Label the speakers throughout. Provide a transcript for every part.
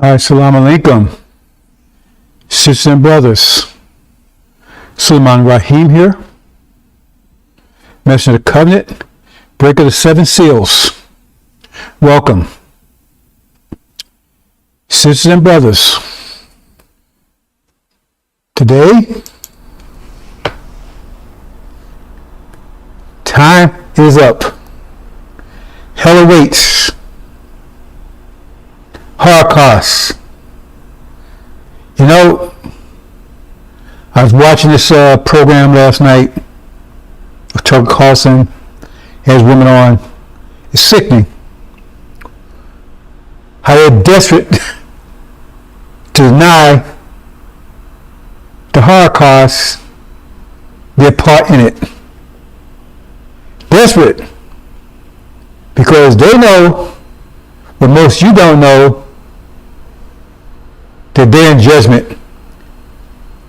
Speaker 1: Assalamu alaikum, sisters and brothers. Sulaiman Rahim here, Messenger of the Covenant, breaker of the seven seals. Welcome. Sisters and brothers, today, time is up. Hell awaits. Holocaust. You know, I was watching this program last night with Tucker Carlson, has women on. It's sickening how they're desperate to deny the Holocaust their part in it. Desperate because they know what most you don't know, that they're in judgment.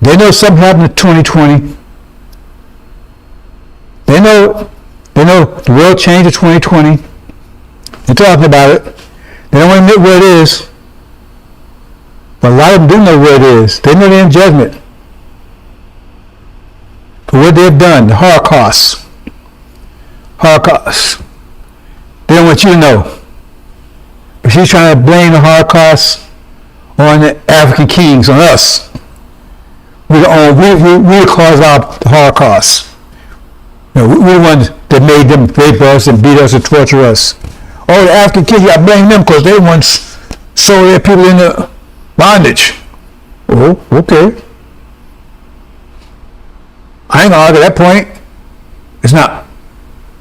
Speaker 1: They know something happened in 2020. They know the world changed in 2020. They're talking about it. They don't want to admit where it is. But a lot of them do know where it is. They know they're in judgment for what they've done, the Holocaust. Holocaust. They don't want you to know. But she's trying to blame the Holocaust on the African kings, on us. We caused the Holocaust. You know, we're the ones that made them rape us and beat us and torture us. Oh, the African kings, I blame them because they once sold their people into bondage. Oh, okay. I ain't gonna argue that point. It's not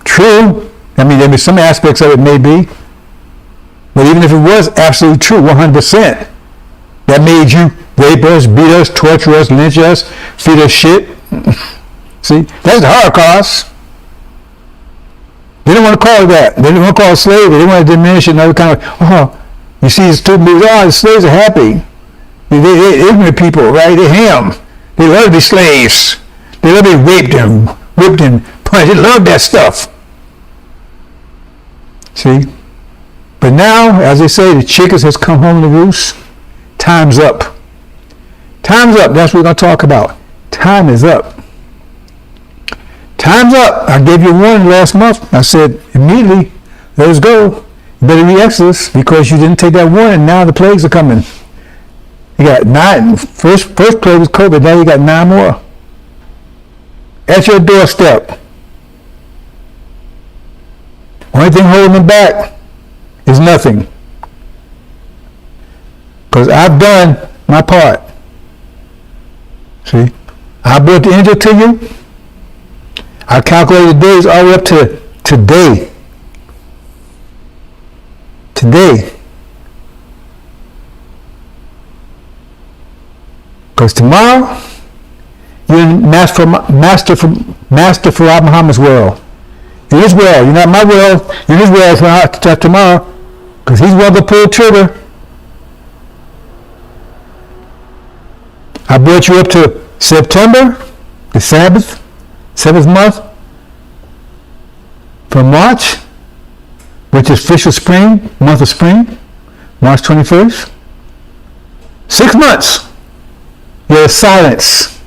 Speaker 1: true. I mean, there may be some aspects of it may be. But even if it was absolutely true, 100%, that made you rape us, beat us, torture us, lynch us, feed us shit. See, that's the Holocaust. They don't want to call it that. They don't want to call it slavery. They want to diminish it and other kind of, you see the student movies, the slaves are happy. They're ignorant people, right? They're ham. They love to be slaves. They love to be raped and whipped and punched. They love that stuff. See? But now, as they say, the chickens has come home to roost. Time's up. Time's up. That's what we're going to talk about. Time is up. Time's up. I gave you a warning last month. I said, immediately, let us go. You better read Exodus because you didn't take that warning. Now the plagues are coming. You got 9. First plague was COVID. Now you got 9 more. At your doorstep. Only thing holding them back is nothing. Because I've done my part. See? I brought the angel to you. I calculated the days all the way up to today. Today. Because tomorrow, you're in Master for Rob Muhammad's world. In his world. You're not my world. In his world tomorrow. Because he's willing to pull the trigger. I brought you up to September, the seventh month, from March, which is official spring, month of spring, March 21st. 6 months. You're silence.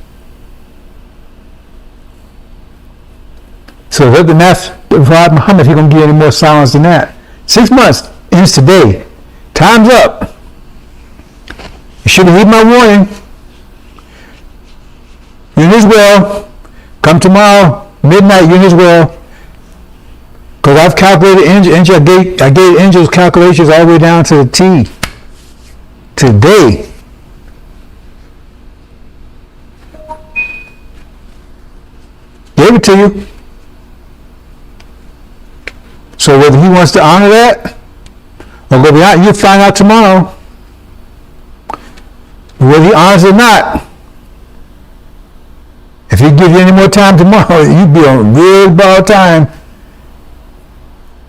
Speaker 1: So if the math of Muhammad, he's going to give you any more silence than that. 6 months ends today. Time's up. You should have heeded my warning. You're in his will. Come tomorrow, midnight, you're in his will. Because I've calculated I gave angels calculations all the way down to the T. Today. Gave it to you. So whether he wants to honor that, or go beyond, you'll find out tomorrow. Whether he honors it or not. If he gives you any more time tomorrow, you'd be on really borrowed time.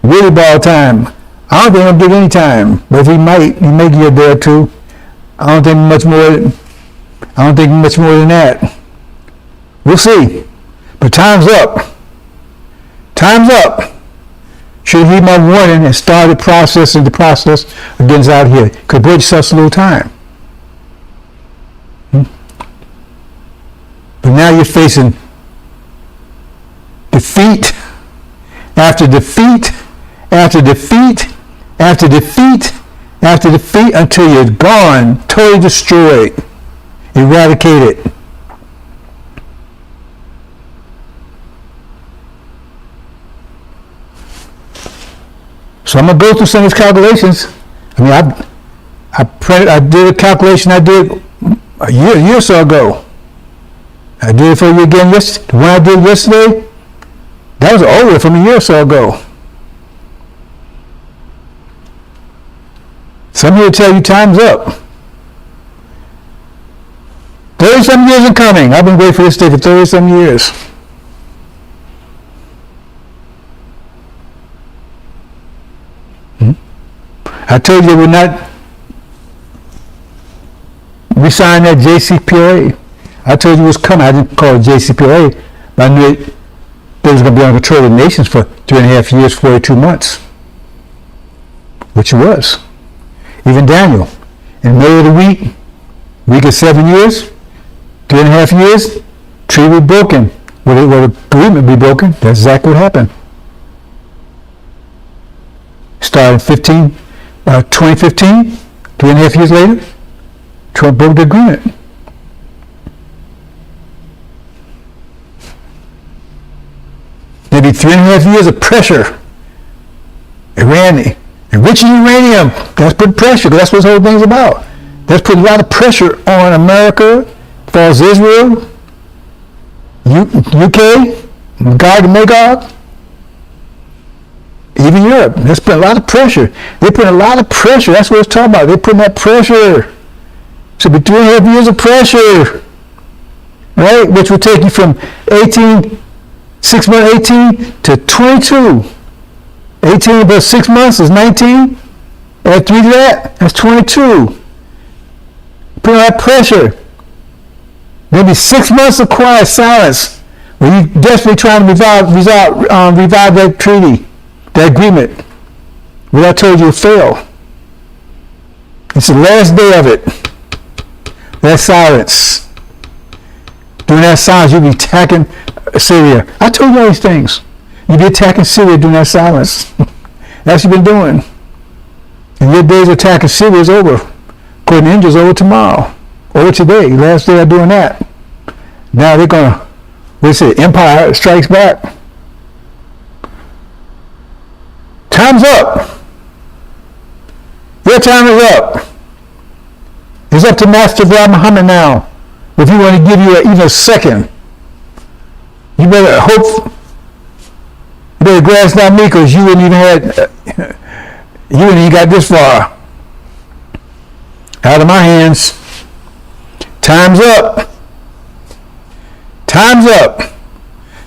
Speaker 1: Really borrowed time. I don't think he'll give any time, but if he may give you a day or two. I don't think much more than that. We'll see. But time's up. Time's up. should heed my warning and start the process of getting out here. Could bridge yourself a little time. But now you're facing defeat after defeat after defeat after defeat after defeat until you're gone, totally destroyed, eradicated. So I'm gonna go through some of these calculations. I mean, I did a calculation I did a year or so ago. I did it for you again yesterday. The one I did yesterday, that was over from a year or so ago. So I'm here to tell you time's up. 30-some years in coming. I've been waiting for this day for 30-some years. I told you we're not re-sign that JCPOA. I told you it was coming. I didn't call it JCPOA, but I knew it was going to be under control of the nations for 3.5 years, 42 months, which it was. Even Daniel, in the middle of the week of 7 years, 3.5 years, treaty was broken. Will the agreement be broken? That's exactly what happened. Started 2015, 3.5 years later, Trump broke the agreement. Maybe 3.5 years of pressure. Iran, enriching uranium, that's putting pressure, because that's what this whole thing's about. That's putting a lot of pressure on America, as far as Israel, UK, Gog and Magog, even Europe. That's putting a lot of pressure. They put a lot of pressure. That's what it's talking about. They're putting that pressure. So be 3.5 years of pressure, right? Which will take you from 6 months 18 to 22. 18 plus 6 months is 19. Add 3 to that, that's 22. Putting that pressure. Maybe 6 months of quiet silence where you're desperately trying to revive that treaty, that agreement. What I told you will fail. It's the last day of it. That silence. During that silence, you'll be attacking Syria. I told you all these things. You'll be attacking Syria during that silence. That's what you've been doing. And your days of attacking Syria is over. According to India's over tomorrow. Over today. Last day of doing that. Now they're going to, what's it, Empire strikes back. Time's up. Your time is up. It's up to Master Muhammad now. If he want to give you even a second, you better hope. You better grasp not me, because you wouldn't even got this far. Out of my hands. Time's up. Time's up.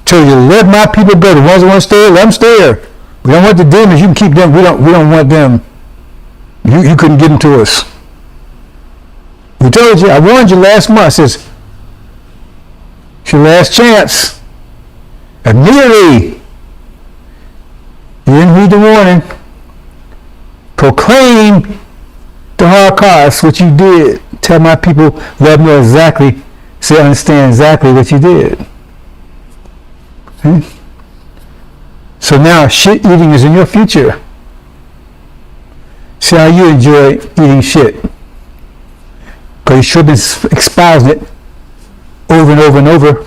Speaker 1: Till you let my people go. The ones that want to stay there, let them stay there. We don't want the demons. You can keep them. We don't want them. You couldn't give them to us. We told you. I warned you last month. I says, it's your last chance. Immediately. You didn't read the warning. Proclaim the Holocaust, what you did. Tell my people, let them know exactly, so they understand exactly what you did. Okay? So now shit eating is in your future. See how you enjoy eating shit. Because you should have been espousing it over and over and over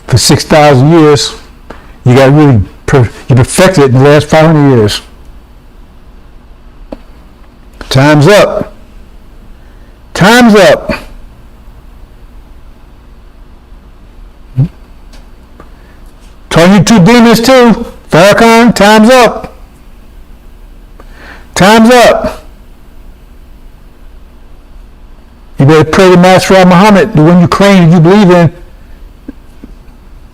Speaker 1: for 6,000 years. You got really, you perfected it in the last 500 years. Time's up. Time's up. Told you 2 demons too. Farrakhan, time's up. Time's up. You better pray to Master Muhammad, the one you claim and you believe in.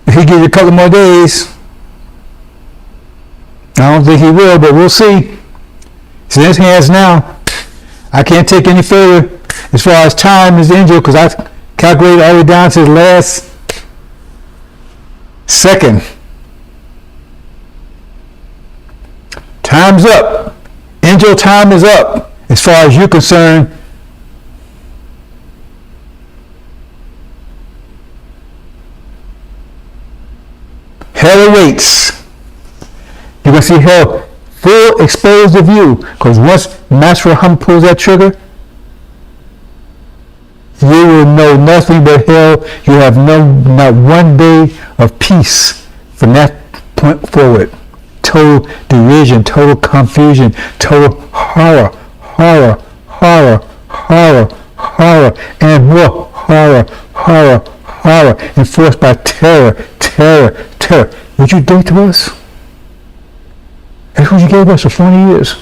Speaker 1: If he gives you a couple more days. I don't think he will, but we'll see. It's in his hands now. I can't take any further as far as time is injured, because I calculated all the way down to the last second. Time's up. Angel time is up. As far as you're concerned, hell awaits. You're going to see hell full exposed of you. Because once Master Raham pulls that trigger, you will know nothing but hell. You have not one day of peace from that point forward. Total derision, total confusion, total horror, and more horror, enforced by terror. What you did to us? That's what you gave us for 40 years.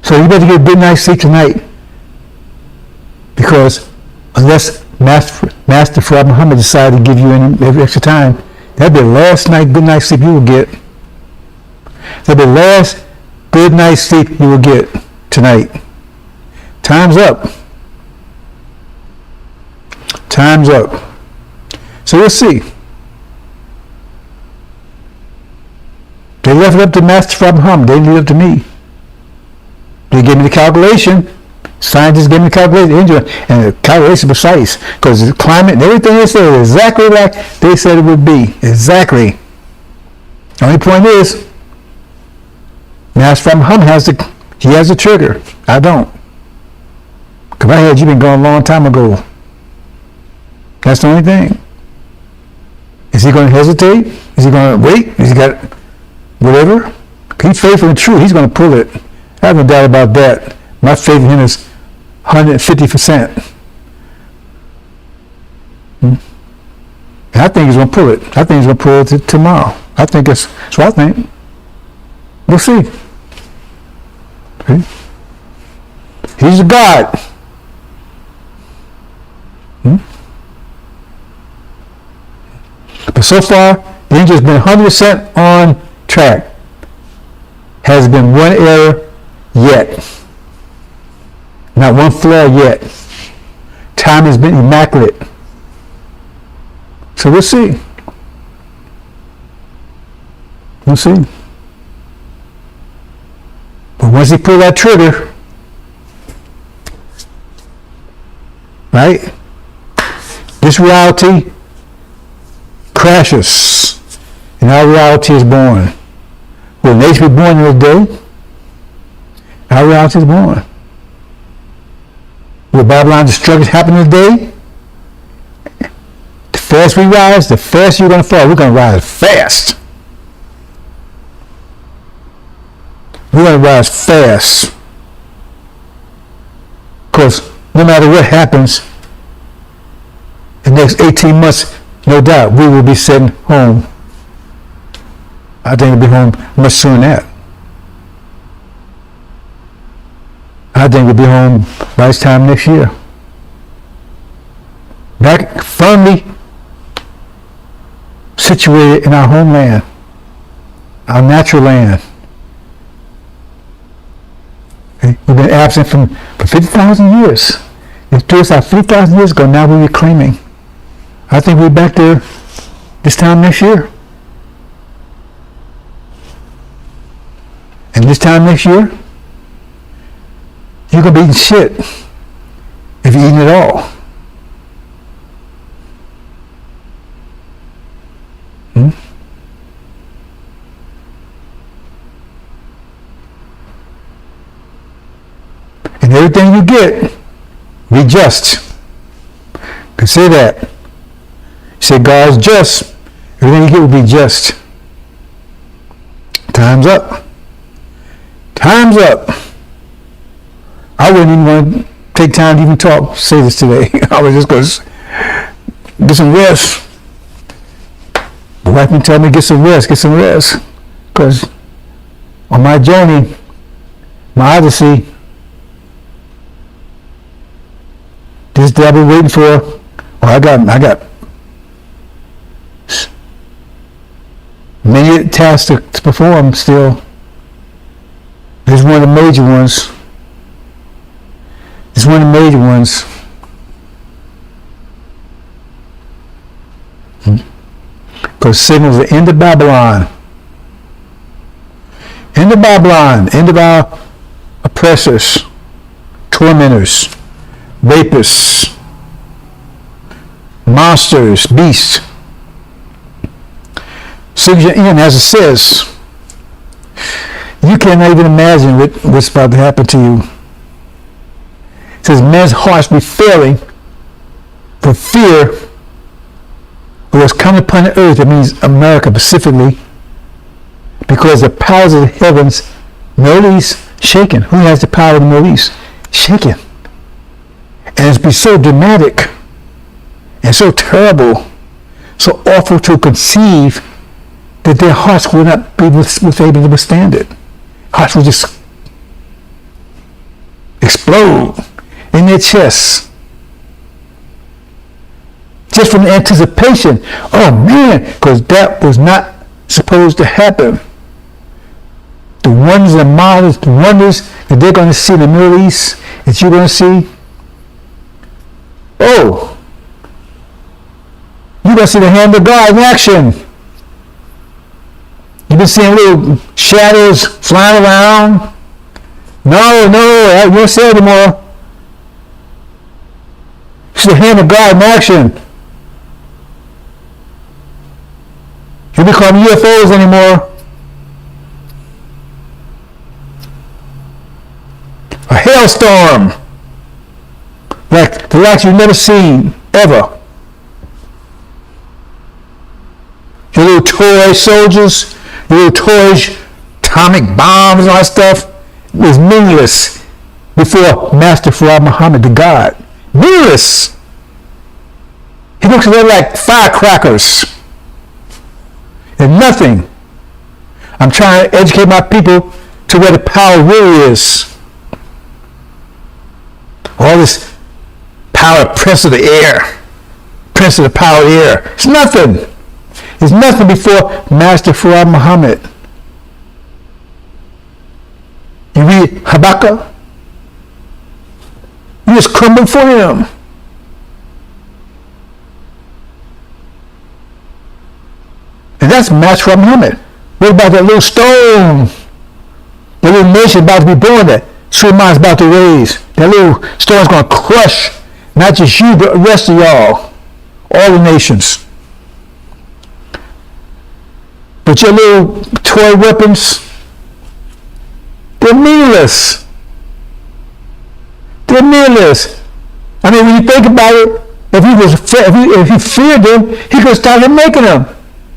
Speaker 1: So you better get a good night's sleep tonight. Because unless Master Fuad Muhammad decided to give you any extra time, that'd be the last good night's sleep you will get. That'd be the last good night's sleep you will get tonight. Time's up. Time's up. So we'll see. They left it up to Master Fuad Muhammad. They didn't leave it up to me. They gave me the calculation. Scientists gave me the calculation. And the calculation is precise. Because the climate and everything they said is exactly like they said it would be. Exactly. The only point is, Master Fuad Muhammad has the trigger. I don't. Because I had you been gone a long time ago. That's the only thing. Is he going to hesitate? Is he going to wait? Is he got whatever? He's faithful and true. He's going to pull it. I have no doubt about that. My faith in him is 150%. And I think he's going to pull it. I think he's going to pull it tomorrow. I think that's what I think. We'll see. He's a God. But so far, the angel's been 100% on track. Has been one error yet. Not one flaw yet. Time has been immaculate. So we'll see. We'll see. But once he pull that trigger, right? This reality crashes, and our reality is born. Will nature be born in a day? Our reality is born. Will Babylon's destruction happen in a day? The faster we rise, the faster you're going to fall. We're going to rise fast. We're going to rise fast. Because no matter what happens, the next 18 months, no doubt, we will be sitting home. I think we'll be home much sooner than that. I think we'll be home by this time next year. Back firmly situated in our homeland, our natural land. Okay? We've been absent for 50,000 years. It threw us out 50,000 years ago, now we're reclaiming. I think we're back there this time next year. And this time next year, you're going to be eating shit if you're eating it all. And everything you get, be just. Consider that. Say God's just. Everything you get will be just. Time's up. Time's up. I wouldn't even want to take time to even say this today. I was just going to get some rest. The wife been telling me get some rest. Because on my journey, my odyssey, this day I've been waiting for, I got many tasks to perform still. This is one of the major ones. Because signals the end of Babylon. End of Babylon, end of our oppressors, tormentors, rapists, monsters, beasts. And as it says, you cannot even imagine what's about to happen to you. It says men's hearts be failing for fear of what's coming upon the earth. That means America specifically, because the powers of the heavens, Middle East, shaken. Who has the power of the Middle East? Shaken. And it's be so dramatic and so terrible, so awful to conceive that their hearts will not be able to withstand it. Hearts will just explode in their chests. Just from the anticipation. Oh man, because that was not supposed to happen. The wonders and marvels, the wonders that they're going to see in the Middle East, that you're going to see. Oh, you're going to see the hand of God in action. You've been seeing little shadows flying around. No, you won't see it anymore. It's the hand of God in action. You don't call them UFOs anymore. A hailstorm. Like the likes you've never seen, ever. Your little toy soldiers, your little toy atomic bombs and all that stuff is meaningless before Master Fuad Muhammad, the God. Meaningless. He looks at them like firecrackers. And nothing. I'm trying to educate my people to where the power really is. All this power, prince of the air, prince of the power of the air. It's nothing. It's nothing before Master Fuad Muhammad. You read Habakkuk, you just crumble for him. And that's Master Fuad Muhammad. What about that little stone? The little nation about to be born that Suleiman's about to raise. That little stone's going to crush not just you, but the rest of y'all. All the nations. But your little toy weapons, they're meaningless. They're meaningless. I mean, when you think about it, if he feared them, he could have started making them.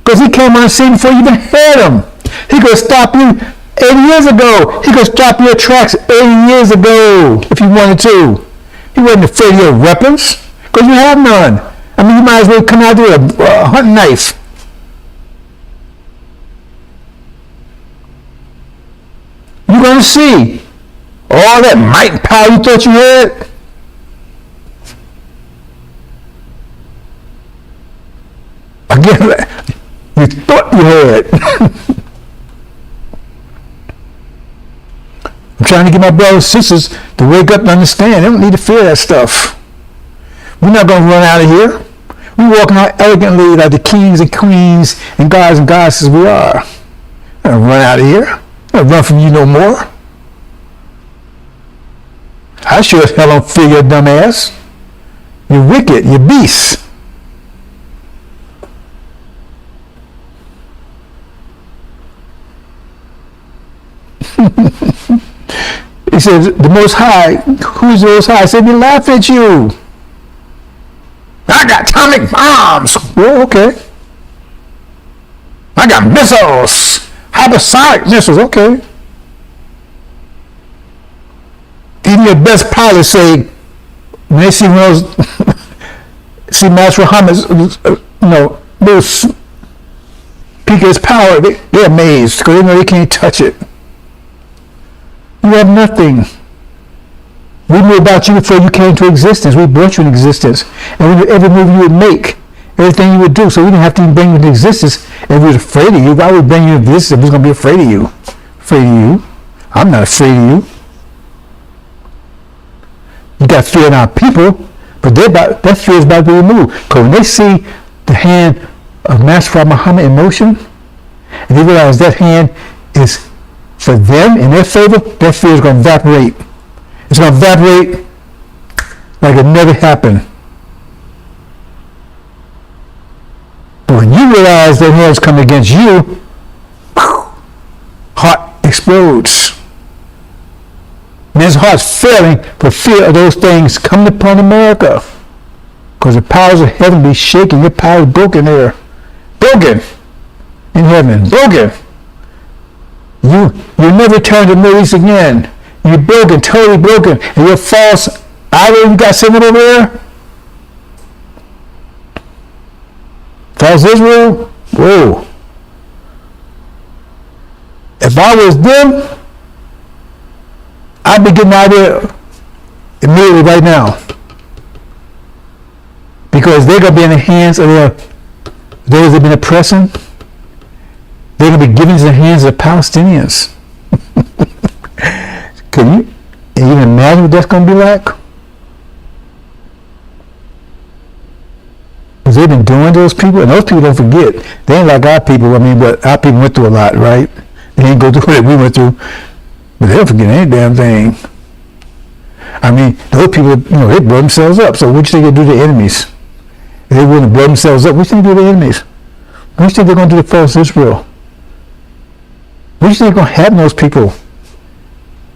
Speaker 1: Because he came on the scene before you even had them. He could have stopped you 80 years ago. He could have stopped your tracks 80 years ago if he wanted to. He wasn't afraid of your weapons because you have none. I mean, you might as well come out there with a hunting knife. You're going to see all that might and power you thought you had. Again, you thought you had. I'm trying to get my brothers and sisters to wake up and understand. They don't need to fear that stuff. We're not going to run out of here. We're walking out elegantly like the kings and queens and gods and goddesses we are. We're not going to run out of here. We're not run from you no more. I sure as hell don't fear your dumb ass. You're wicked. You're beasts. He says, the Most High, who's the Most High? I said, we laugh at you. I got atomic bombs. Well, okay. I got missiles, hypersonic missiles, okay. Even your best pilots say, when they see one of those, see Master Muhammad's, little peak of his power, they're amazed because they know they can't touch it. You have nothing. We knew about you before you came to existence. We brought you in existence. And we knew every move you would make, everything you would do. So we didn't have to even bring you into existence if we was afraid of you. Why would we bring you into existence if we was going to be afraid of you? Afraid of you? I'm not afraid of you. You got fear in our people, but that fear is about to be removed. Because when they see the hand of Master Muhammad in motion, and they realize that hand is for them, in their favor, that fear is going to evaporate. It's going to evaporate like it never happened. But when you realize that hands come against you, heart explodes. Men's hearts failing for fear of those things coming upon America. Because the powers of heaven be shaking. Your power is broken there. Broken in heaven. Broken. You never return to the Middle East again. You're broken, totally broken. And your false idol you got sitting over there. False Israel. Whoa. If I was them, I'd be getting out of there immediately right now. Because they're going to be in the hands of those that have been oppressing. They're going to be given into the hands of the Palestinians. Can you even imagine what that's going to be like? Because they've been doing those people, and those people don't forget. They ain't like our people. I mean, but our people went through a lot, right? They didn't go through what we went through. But they don't forget any damn thing. I mean, those people, they blow themselves up. So what do you think they do to their enemies? If they want to blow themselves up, what do you think they do to their enemies? What do you think they're going to do to false Israel? What do you think is going to happen to those people?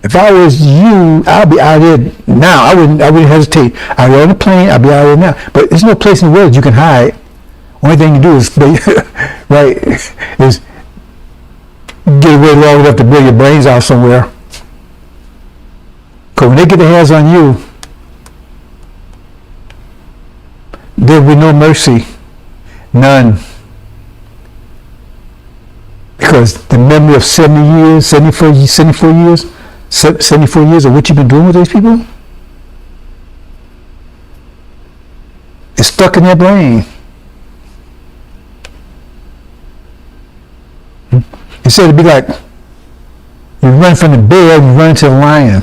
Speaker 1: If I was you, I'd be out there now. I wouldn't hesitate. I'd be on the plane, I'd be out there now. But there's no place in the world you can hide. Only thing you do is, right, is get away long enough to blow your brains out somewhere. Because when they get their hands on you, there will be no mercy. None. Because the memory of 74 years of what you've been doing with these people, it's stuck in their brain. It said it'd be like you run from the bear and you run to the lion. You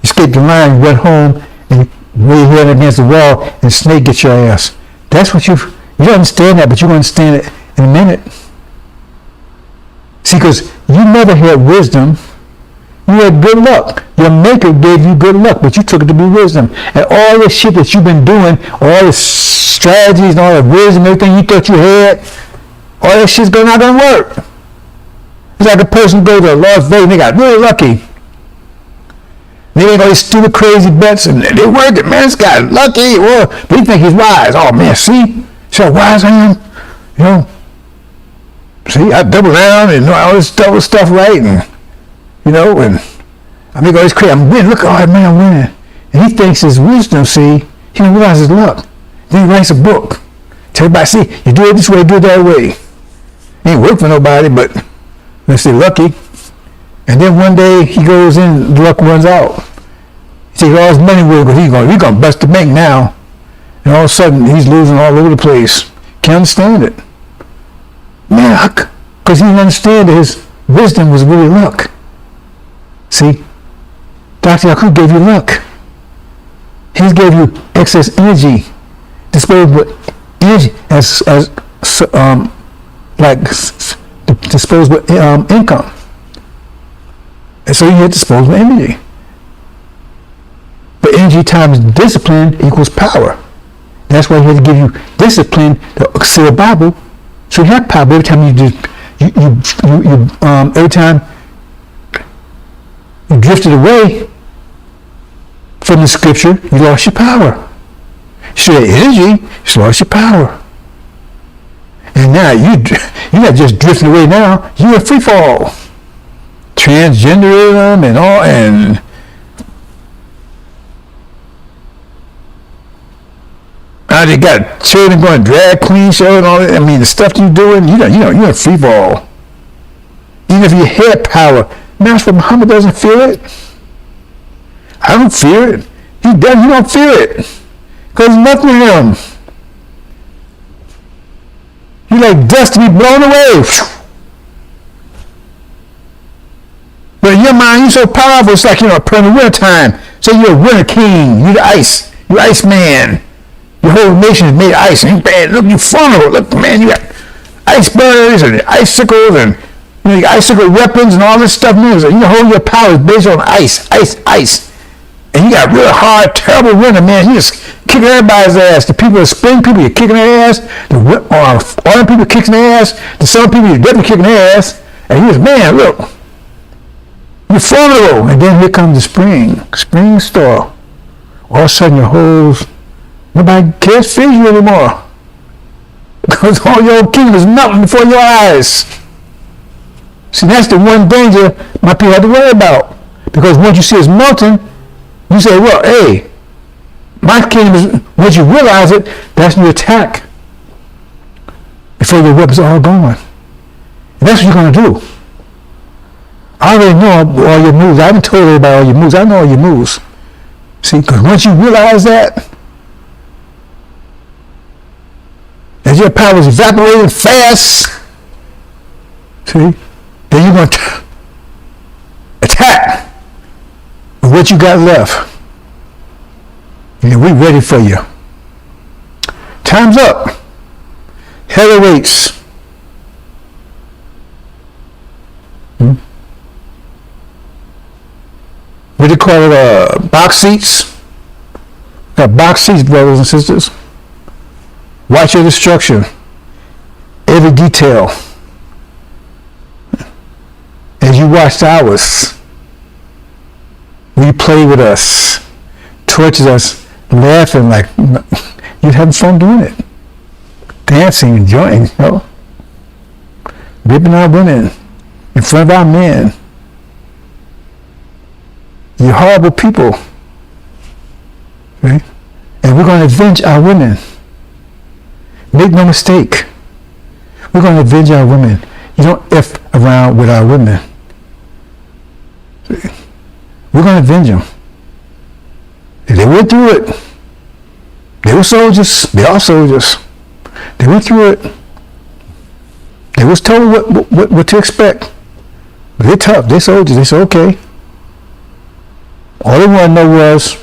Speaker 1: escape the lion, you run home, and you lay your head against the wall, and the snake gets your ass. That's what you don't understand that, but you're going to understand it in a minute. See, because you never had wisdom. You had good luck. Your maker gave you good luck, but you took it to be wisdom. And all this shit that you've been doing, all the strategies and all the wisdom, everything you thought you had, all that shit's not going to work. It's like a person who goes to Las Vegas and they got really lucky. They make all these stupid, crazy bets, and they work it, man. This guy's lucky. Well, but he think he's wise. Oh, man, see how wise I am? See, I double down and all this double stuff right, and and I make all this crazy. I'm winning. Look at all that, man, I'm winning. And he thinks his wisdom, see, he don't realize his luck. Then he writes a book. Tell everybody, see, you do it this way, do it that way. Ain't work for nobody, but let's say lucky. And then one day he goes in, the luck runs out. He takes all his money with him, because he's going to bust the bank now. And all of a sudden, he's losing all over the place. Can't understand it. Man, because he didn't understand that his wisdom was really luck. See, Dr. Yakub gave you luck. He gave you excess energy, disposable energy, disposable income. And so you had disposable energy. But energy times discipline equals power. That's why he had to give you discipline to say the Bible. So you have power. Every time every time you drifted away from the scripture, you lost your power. You should have energy, you lost your power. And now you're not just drifting away now, you're in free fall. Transgenderism and all, and now they got children going drag queen show and all that. I mean, the stuff you're doing, you're in free fall. Even if you had power, Master Muhammad doesn't fear it. I don't fear it. He don't fear it. Because nothing to him. You're like dust to be blown away. But in your mind, you're so powerful, it's like, in winter time. So you're a winter king. You're the ice. You're ice man. Your whole nation is made of ice. And man, look, you funnel. Look, man, you got icebergs and icicles and You know, icicle weapons and all this stuff. You hold your power is based on ice. And you got real hard, terrible winter, man. You just kicking everybody's ass. The people, the spring people, you're kicking their ass. The autumn people kicking their ass. The summer people, you're definitely kicking their ass. And you just, man, look, you're formidable. And then here comes the spring storm. All of a sudden your holes, nobody cares for you anymore. Because all your kingdom is melting before your eyes. See, that's the one danger my people have to worry about. Because once you see it's melting, you say, well, hey, my kingdom is, once you realize it, that's when you attack. Before your weapons are all gone. And that's what you're going to do. I already know all your moves. I haven't told everybody all your moves. I know all your moves. See, because once you realize that, as your power is evaporating fast, see, then you're going to attack with what you got left. And we're ready for you. Time's up. Hell awaits. What do you call it? Box seats? Got box seats, brothers and sisters. Watch your destruction. Every detail. As you watched ours, you play with us, tortures us, laughing like you're having fun doing it. Dancing, enjoying, you know. Ripping our women in front of our men. You're horrible people. Right? And we're going to avenge our women. Make no mistake. We're going to avenge our women. You don't F around with our women. See? We're going to avenge them. And they went through it. They were soldiers. They are soldiers. They went through it. They was told what to expect. But they're tough. They're soldiers. They said, okay. All they want to know was,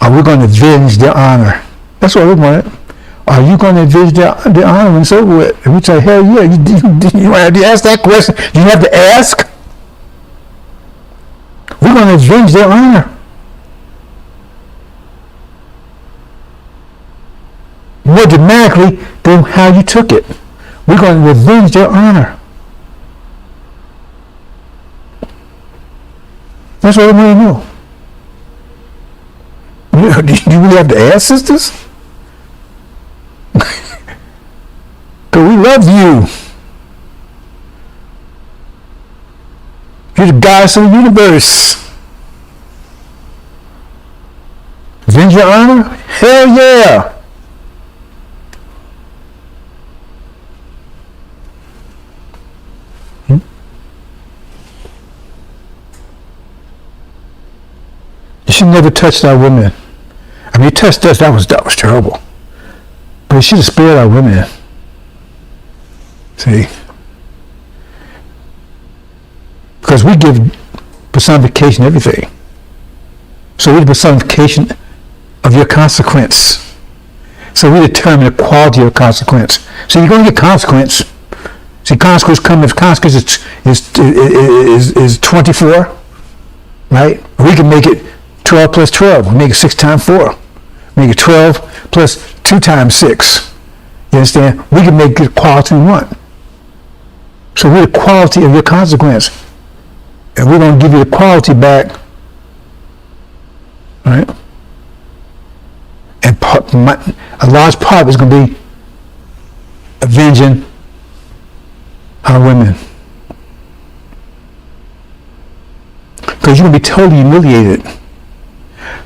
Speaker 1: are we going to avenge their honor? That's what they wanted. Are you going to avenge their honor when it's over with? And we say, hell yeah. You have to ask that question. You have to ask. We're going to avenge their honor. More dramatically than how you took it. We're going to avenge their honor. That's what I want to know. Do you really have to ask, sisters? Because we love you. You're the goddess of the universe. Avenge your honor? Hell yeah. She never touched our women. I mean, touched us, that was terrible. But she just spared our women. See? Because we give personification everything. So we're the personification of your consequence. So we determine the quality of consequence. So you're going to get consequence. See, consequence comes if consequence is 24, right? We can make it 12 plus 12. We make it 6 times 4. Make it 12 plus 2 times 6. You understand? We can make the quality we want. So we're the quality of your consequence. And we're going to give you the quality back. Right? And a large part is going to be avenging our women. Because you're going to be totally humiliated.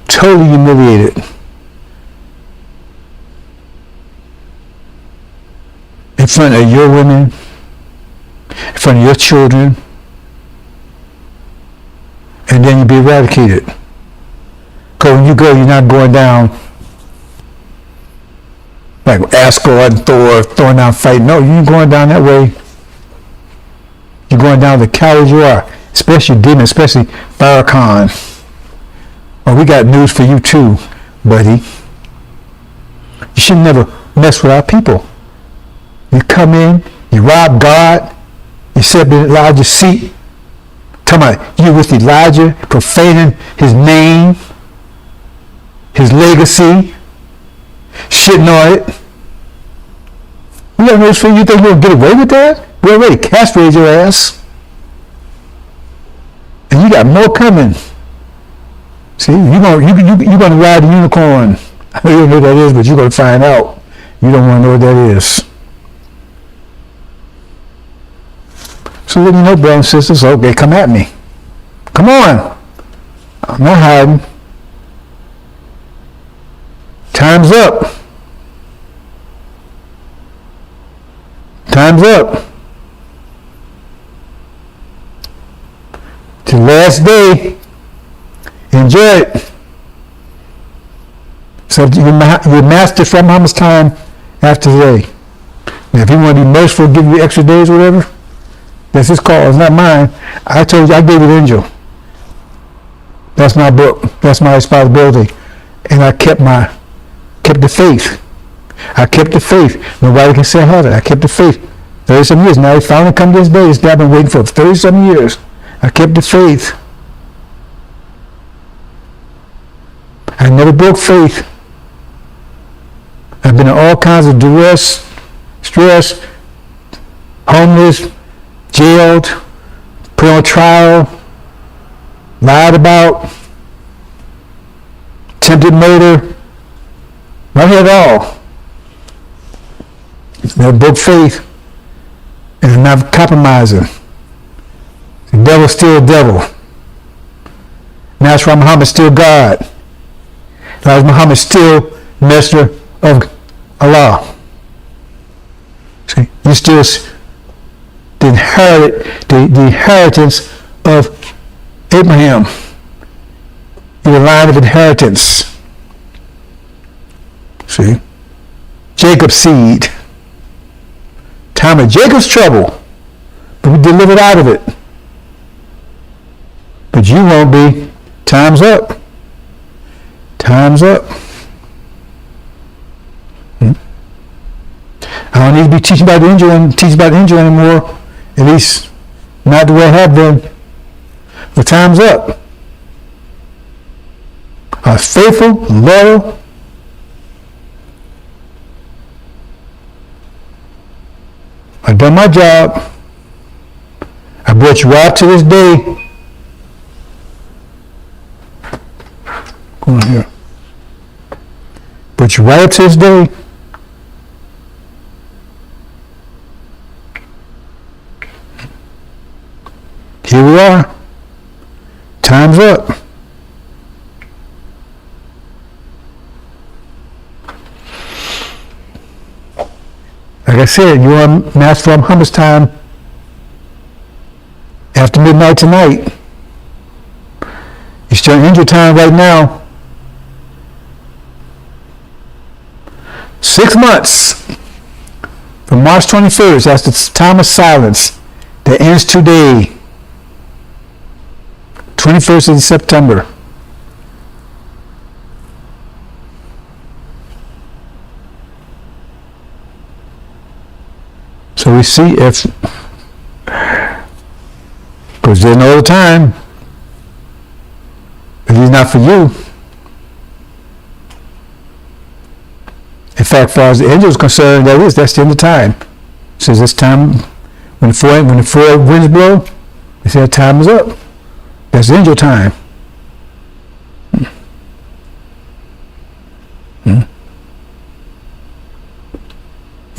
Speaker 1: Totally humiliated. In front of your women, in front of your children, and then you'll be eradicated. Because when you go, you're not going down like Asgard and Thor throwing down fighting. No, you ain't going down that way. You're going down the cowards you are, especially demons, especially Farrakhan. Oh, we got news for you too, buddy. You should never mess with our people. You come in, You robbed God. You sat in Elijah's seat. Talking about you with Elijah, profaning his name, his legacy, shitting on it. You got no fear? You think you're going to get away with that? We already castrated your ass. And you got more coming. See, you're going to ride the unicorn. I don't know what that is, but you're going to find out. You don't want to know what that is. So let me know, brothers and sisters, okay, come at me. Come on. I'm not hiding. Time's up. Time's up. The last day. Enjoy it. So your master from Muhammad's time after today. Now, if he want to be merciful, give you extra days or whatever, that's his call. It's not mine. I told you I gave you the angel. That's my book. That's my responsibility. And I kept the faith. I kept the faith. Nobody can say I haven't. I kept the faith. 30-some years. Now he finally come to this day. This guy I've been waiting for 30-some years. I kept the faith. I never broke faith. I've been in all kinds of duress, stress, homeless, jailed, put on trial, lied about, attempted murder. I had it all. Never broke faith. And I'm not compromising. The devil's still a devil. Now it's why Muhammad's still God. Elijah Muhammad still messenger of Allah. See, you still the inheritance of Abraham. You're the line of inheritance. See, Jacob's seed. Time of Jacob's trouble, but we delivered out of it. But you won't be. Time's up. Time's up. I don't need to be teaching about the angel anymore. At least not the way I have been. But time's up. I was faithful, loyal. I've done my job. I brought you out to this day. Go on here. Brought you right up to this day. Here we are. Time's up. Like I said, you're on Master Muhammad's time after midnight tonight. It's still angel time right now. 6 months from March 21st, that's the time of silence that ends today. 21st of September. So we see if, because there's no other time, but he's not for you. In fact, as far as the angel is concerned, that's the end of time. It says this time, when the four winds blow, they say time is up. That's the angel time.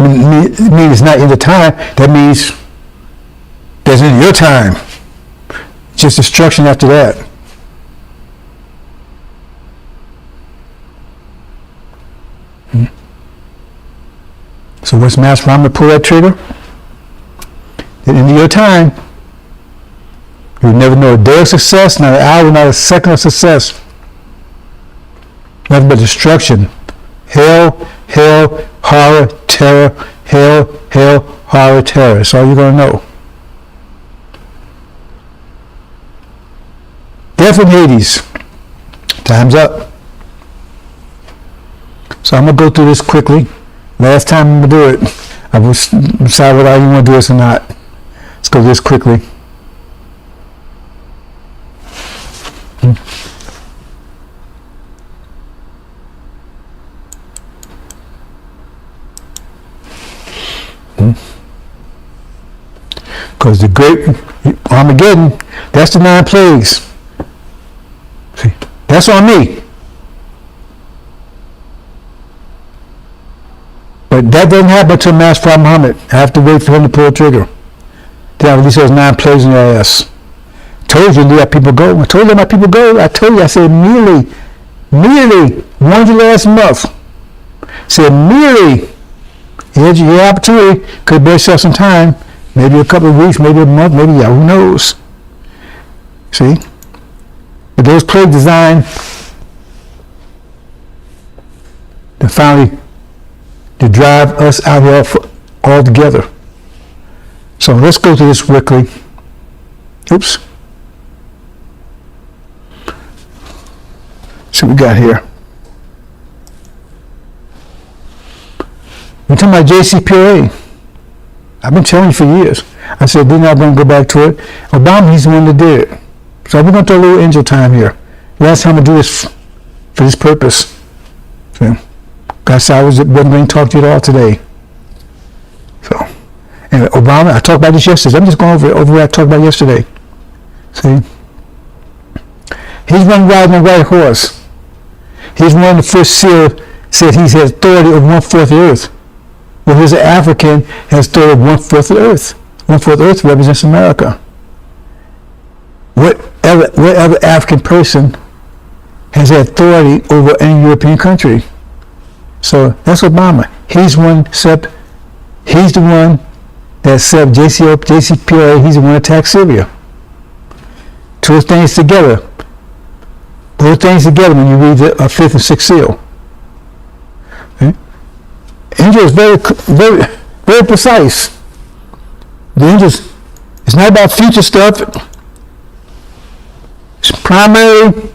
Speaker 1: It means it's not in the time. That means that's in your time. Just destruction after that. So what's Master Muhammad pull that trigger? At the end of your time, you'll never know a day of success, not an hour, not a second of success. Nothing but destruction. Hell, horror, terror, hell, horror, terror. That's all you're going to know. Death in Hades. Time's up. So I'm going to go through this quickly. Last time I'm going to do it. I will decide whether you want to do this or not. Let's go this quickly. Because the great Armageddon, that's the 9 plagues. See, that's on me. But that doesn't happen until Master Prophet Muhammad. I have to wait for him to pull the trigger. Then I release those 9 plagues in your ass. Told you to let people go. I told you to let people go. I told you, I said immediately, warned you last month. Said immediately, you had your opportunity, could buy yourself some time, maybe a couple of weeks, maybe a month, maybe who knows. See? But those plagues designed to finally to drive us out here all together. So let's go to this quickly. Oops. See what we got here. We're talking about JCPOA. I've been telling you for years. I said they're not going to go back to it. Obama, he's the one that did it. So we're going to do a little angel time here. Last time I do this for this purpose. So, that's how I wasn't going to talk to you at all today. So, and Obama, I talked about this yesterday. I'm just going over what I talked about yesterday. See? He's one riding a white horse. He's one of the first seal said he has authority over 1/4 of the earth. Well, here's an African has authority over 1/4 of the earth. 1/4 of the earth represents America. What other African person has authority over any European country? So that's Obama. He's the one that said JCPOA, he's the one that attacked Syria. Two things together. Those things together when you read the 5th and 6th seal. Okay? Angel is very precise. The angels, it's not about future stuff. It's primarily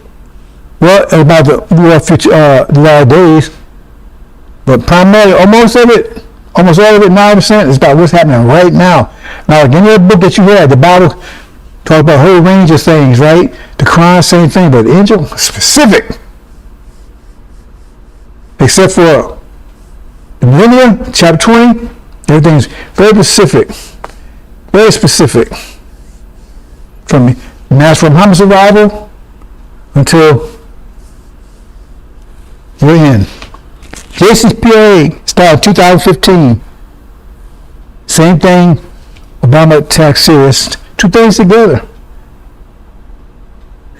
Speaker 1: about the future, the latter days. But primarily, almost all of it, 90% is about what's happening right now. Now, like any other book that you read, the Bible talks about a whole range of things, right? The Quran, same thing, but the angel, specific. Except for the millennium, chapter 20, everything's very specific. Very specific. From Master Muhammad's arrival until we're in. JCPOA started 2015. Same thing, Obama attacked Syria. Two things together.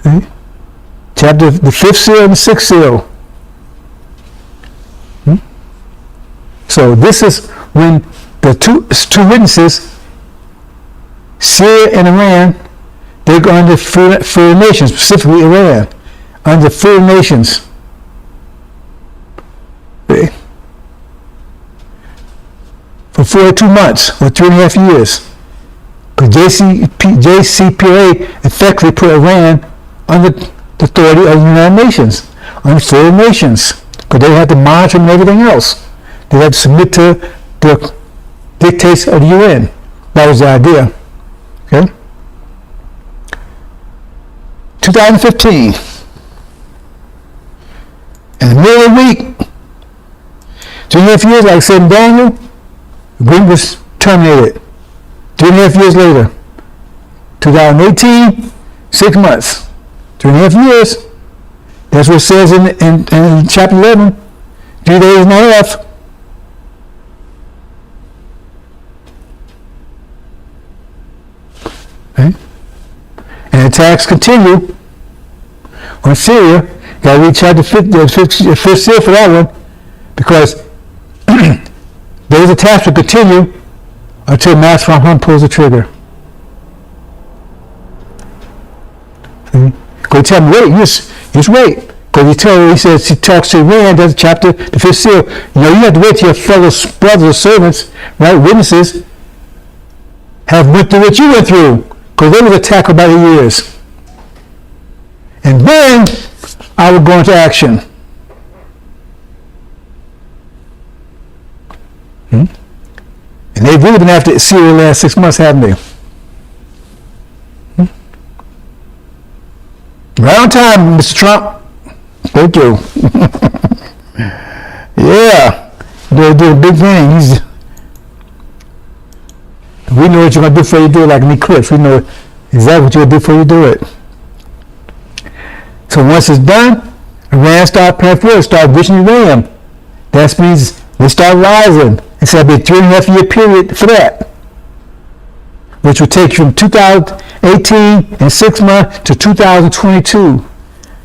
Speaker 1: Okay? Chapter, the 5th seal and the 6th seal. So this is when the two witnesses, Syria and Iran, they go under free nations, specifically Iran, under free nations. Okay. For 42 months or 3.5 years. Because JCPOA effectively put Iran under the authority of the United Nations, under foreign nations, because they had to monitor them and everything else. They had to submit to the dictates of the UN. That was the idea. Okay? 2015. In the middle of the week, 2.5 years, like I said in Daniel, the agreement was terminated. 3.5 years later, 2018, 6 months. 3.5 years. That's what it says in chapter 11. 3 days and a half. Okay. And attacks continue on Syria. Got to read chapter 5th seal for that one, because those attacks will continue until Master Muhammad pulls the trigger. Go tell him, wait, just wait. Because he talks to Iran, that's chapter, the 5th seal. You have to wait till your fellow brothers or servants, right, witnesses, have went through what you went through. Because they was attacked about 8 years. And then I would go into action. And they've really been after Syria the last 6 months, haven't they? Right on time, Mr. Trump. Thank you. Yeah. They're doing big things. We know what you're going to do before you do it, like an eclipse. We know exactly what you're going to do before you do it. So once it's done, Iran start preparing for it, start enriching uranium. That means they start rising. It's going to be a 3.5 year period for that, which will take you from 2018 and 6 months to 2022.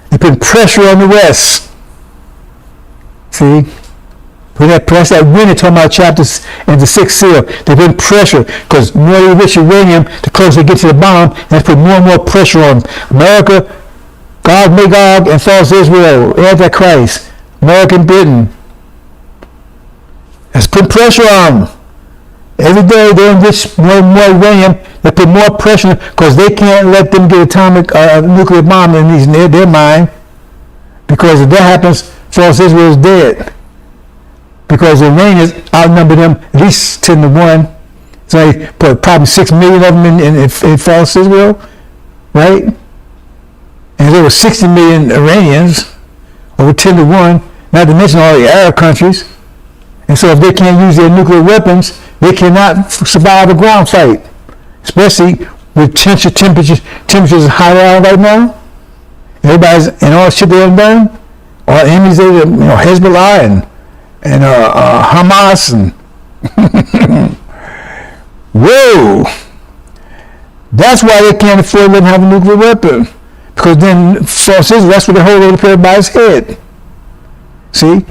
Speaker 1: They put pressure on the West. See? Put that pressure, that wind, talking about chapters in the 6th seal. They put pressure because more you enrich uranium, the closer they get to the bomb, and they put more and more pressure on America, Gog, Magog, and false Israel, Antichrist, American Britain. That's putting pressure on them. Every day they enrich more and more uranium. They put more pressure because they can't let them get atomic nuclear bomb in their mind. Because if that happens, false Israel is dead. Because the Iranians outnumber them at least 10 to 1. So they put probably 6 million of them in false Israel, right? And there were 60 million Iranians, over 10 to 1, not to mention all the Arab countries. And so if they can't use their nuclear weapons, they cannot survive a ground fight, especially with temperatures higher right now. Everybody's and all the shit they have done, all enemies, Hezbollah and Hamas and whoa. That's why they can't afford to have a nuclear weapon, because then false Israel, that's what they hold over everybody's head. See.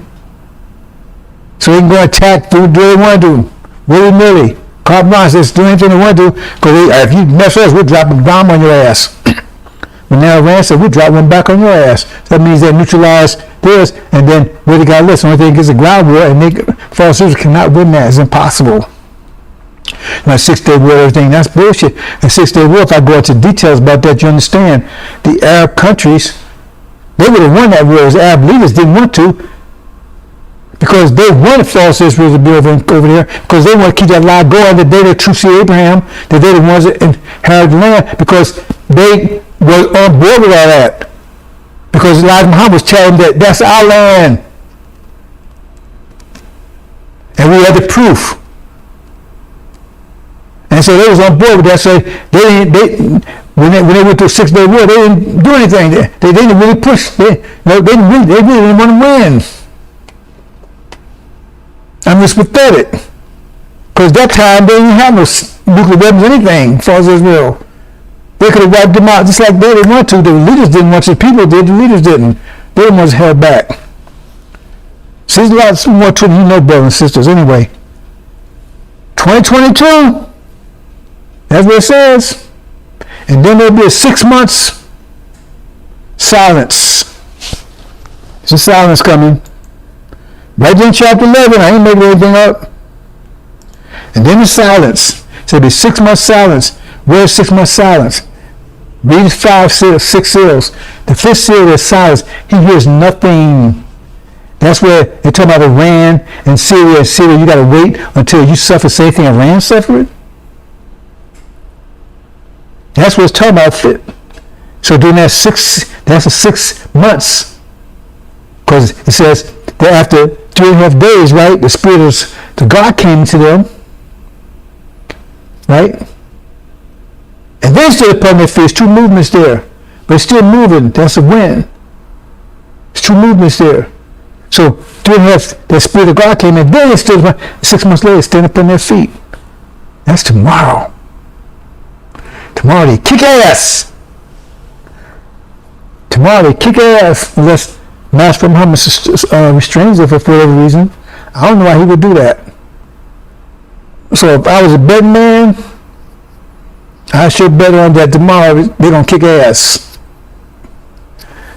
Speaker 1: So they can go attack, do what they want to do, willy-nilly. Carte blanche, just do anything they want to do, because if you mess with us, we'll drop a bomb on your ass. But now Iran said, we'll drop one back on your ass. So that means they neutralize theirs, and then where they got list, the only thing is a ground war, and false Israel cannot win that. It's impossible. Now, 6-day war, everything, that's bullshit. And 6-day war, if I go into details about that, you understand, the Arab countries, they would have won that war. The Arab leaders didn't want to, because they wanted false Israel to be over there, because they want to keep that lie going that they the true seed of Abraham, that they're the ones that inherit the land, because they were on board with all that. Because Elijah Muhammad was telling them that that's our land. And we had the proof. And so they was on board with that. So when they went to a 6-day war, they didn't do anything. They didn't really push. They really didn't want to win. I mean, it's pathetic. Because that time they didn't have no nuclear weapons, anything, as far as Israel. They could have wiped them out just like they didn't want to. The leaders didn't want to. The people did. The leaders didn't. They were the ones held back. So there's a lot more to it, brothers and sisters. Anyway, 2022. That's what it says. And then there'll be a 6 months silence. There's a silence coming. Right in chapter 11, I ain't making anything up. And then the silence. So there'll be 6 months silence. Where's 6 months silence? Read 6 seals. The 5th seal is silence. He hears nothing. That's where they talk about Iran and Syria. Syria, you got to wait until you suffer the same thing Iran suffered. That's what it's talking about. So during that that's the 6 months. Because it says that after 3.5 days, right, the Spirit of the God came to them. Right? And then stood upon their feet. 2 movements there. But it's still moving. That's a wind. There's 2 movements there. So 3.5, the Spirit of God came in. Then it stood upon, 6 months later, stand upon their feet. That's tomorrow. Tomorrow they kick ass. Tomorrow they kick ass unless Master Muhammad restrains it for whatever reason. I don't know why he would do that. So if I was a betting man, I should bet on that tomorrow they're going to kick ass.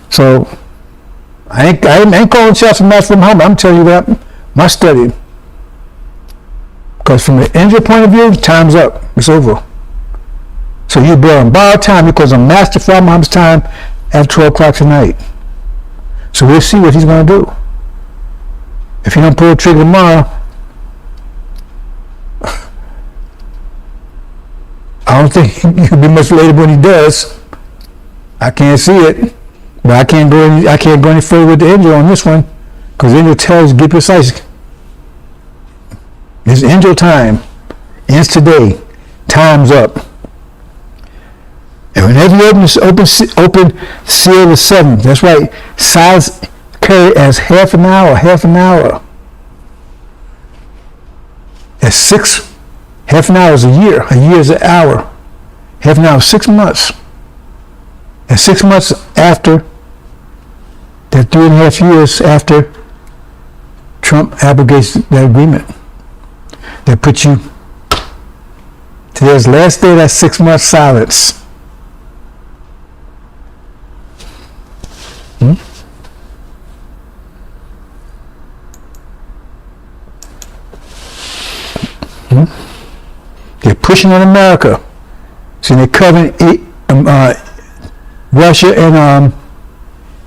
Speaker 1: So I ain't calling shots from Master Muhammad. I'm telling you that my study. Because from the injury point of view, time's up. It's over. So you better on borrowed time because I'm Master from Muhammad's time at 12 o'clock tonight. So we'll see what he's going to do. If he don't pull the trigger tomorrow, I don't think he'll be much later when he does. I can't see it, but I can't go any further with the angel on this one, because the angel tells you, get precise. It's angel time. Ends today. Time's up. And whenever you open seal the seventh, that's right, silence carry as half an hour. That's half an hour is a year is an hour. Half an hour is 6 months. And 6 months after, that 3.5 years after Trump abrogates that agreement, that puts you today's last day of that 6 month silence. They're pushing on America. So they're covering Russia and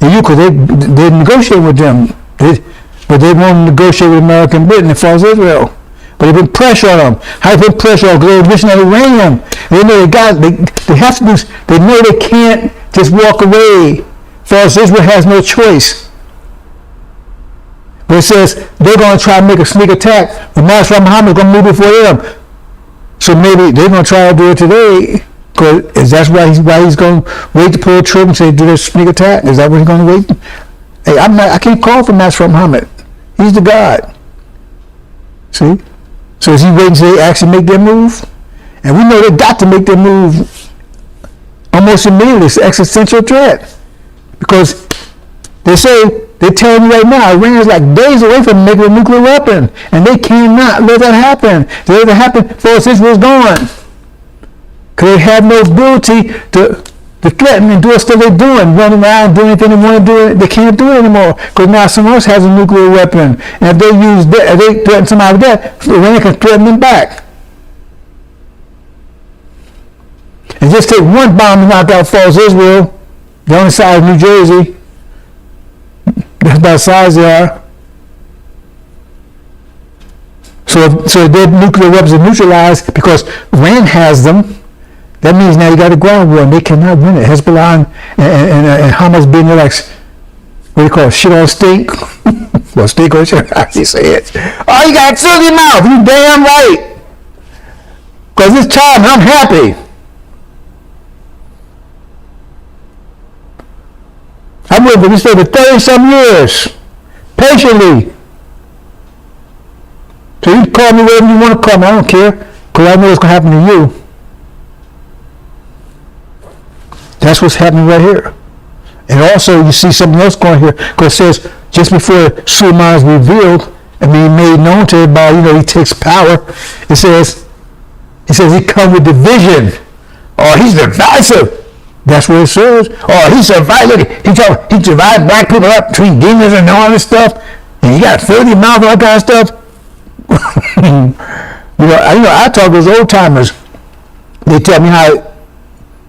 Speaker 1: Ukraine. They're negotiating with them. But they won't negotiate with America and Britain as far as Israel. But they've been pressure on them. How they been pressure on them? Because they're wishing on uranium. They know they have to do. They know they can't just walk away. As far as Israel has no choice. But it says they're going to try to make a sneak attack. The Master Muhammad is going to move before them. So maybe they're going to try to do it today. Because that's why he's going to wait to pull a trigger and say, do this sneak attack? Is that what he's going to wait? Hey, I can't call for Master Muhammad. He's the God. See? So is he waiting until they actually make their move? And we know they got to make their move almost immediately. It's an existential threat. Because they're telling you right now, Iran is like days away from making a nuclear weapon. And they cannot let that happen. If it ever happen, before Israel's gone. Because they have no ability to threaten and do what stuff they're doing, running around, doing anything they want to do. They can't do it anymore because now someone else has a nuclear weapon, and if they threaten somebody with that, Iran can threaten them back. And just take one bomb to knock out false Israel, the only size of New Jersey. That's about the size they are. So their nuclear weapons are neutralized because Iran has them. That means now you got a ground war and they cannot win it. Hezbollah and Hamas being there like, what do you call it, shit on steak? Well, steak on shit, how do you say it? Oh, you got to fill your mouth, you damn right. Because this time I'm happy. I've lived in this state for 30-some years, patiently. So you can call me whatever you want to call me, I don't care, because I know what's going to happen to you. That's what's happening right here. And also you see something else going here, because it says just before Suleiman is revealed and being made known to everybody, he takes power. It says he comes with division. Oh, he's divisive. That's what it says. Oh, he survived. Look, he divided black people up between demons and all this stuff. And he got 30 mouth and all that kind of stuff. I talk to those old timers. They tell me how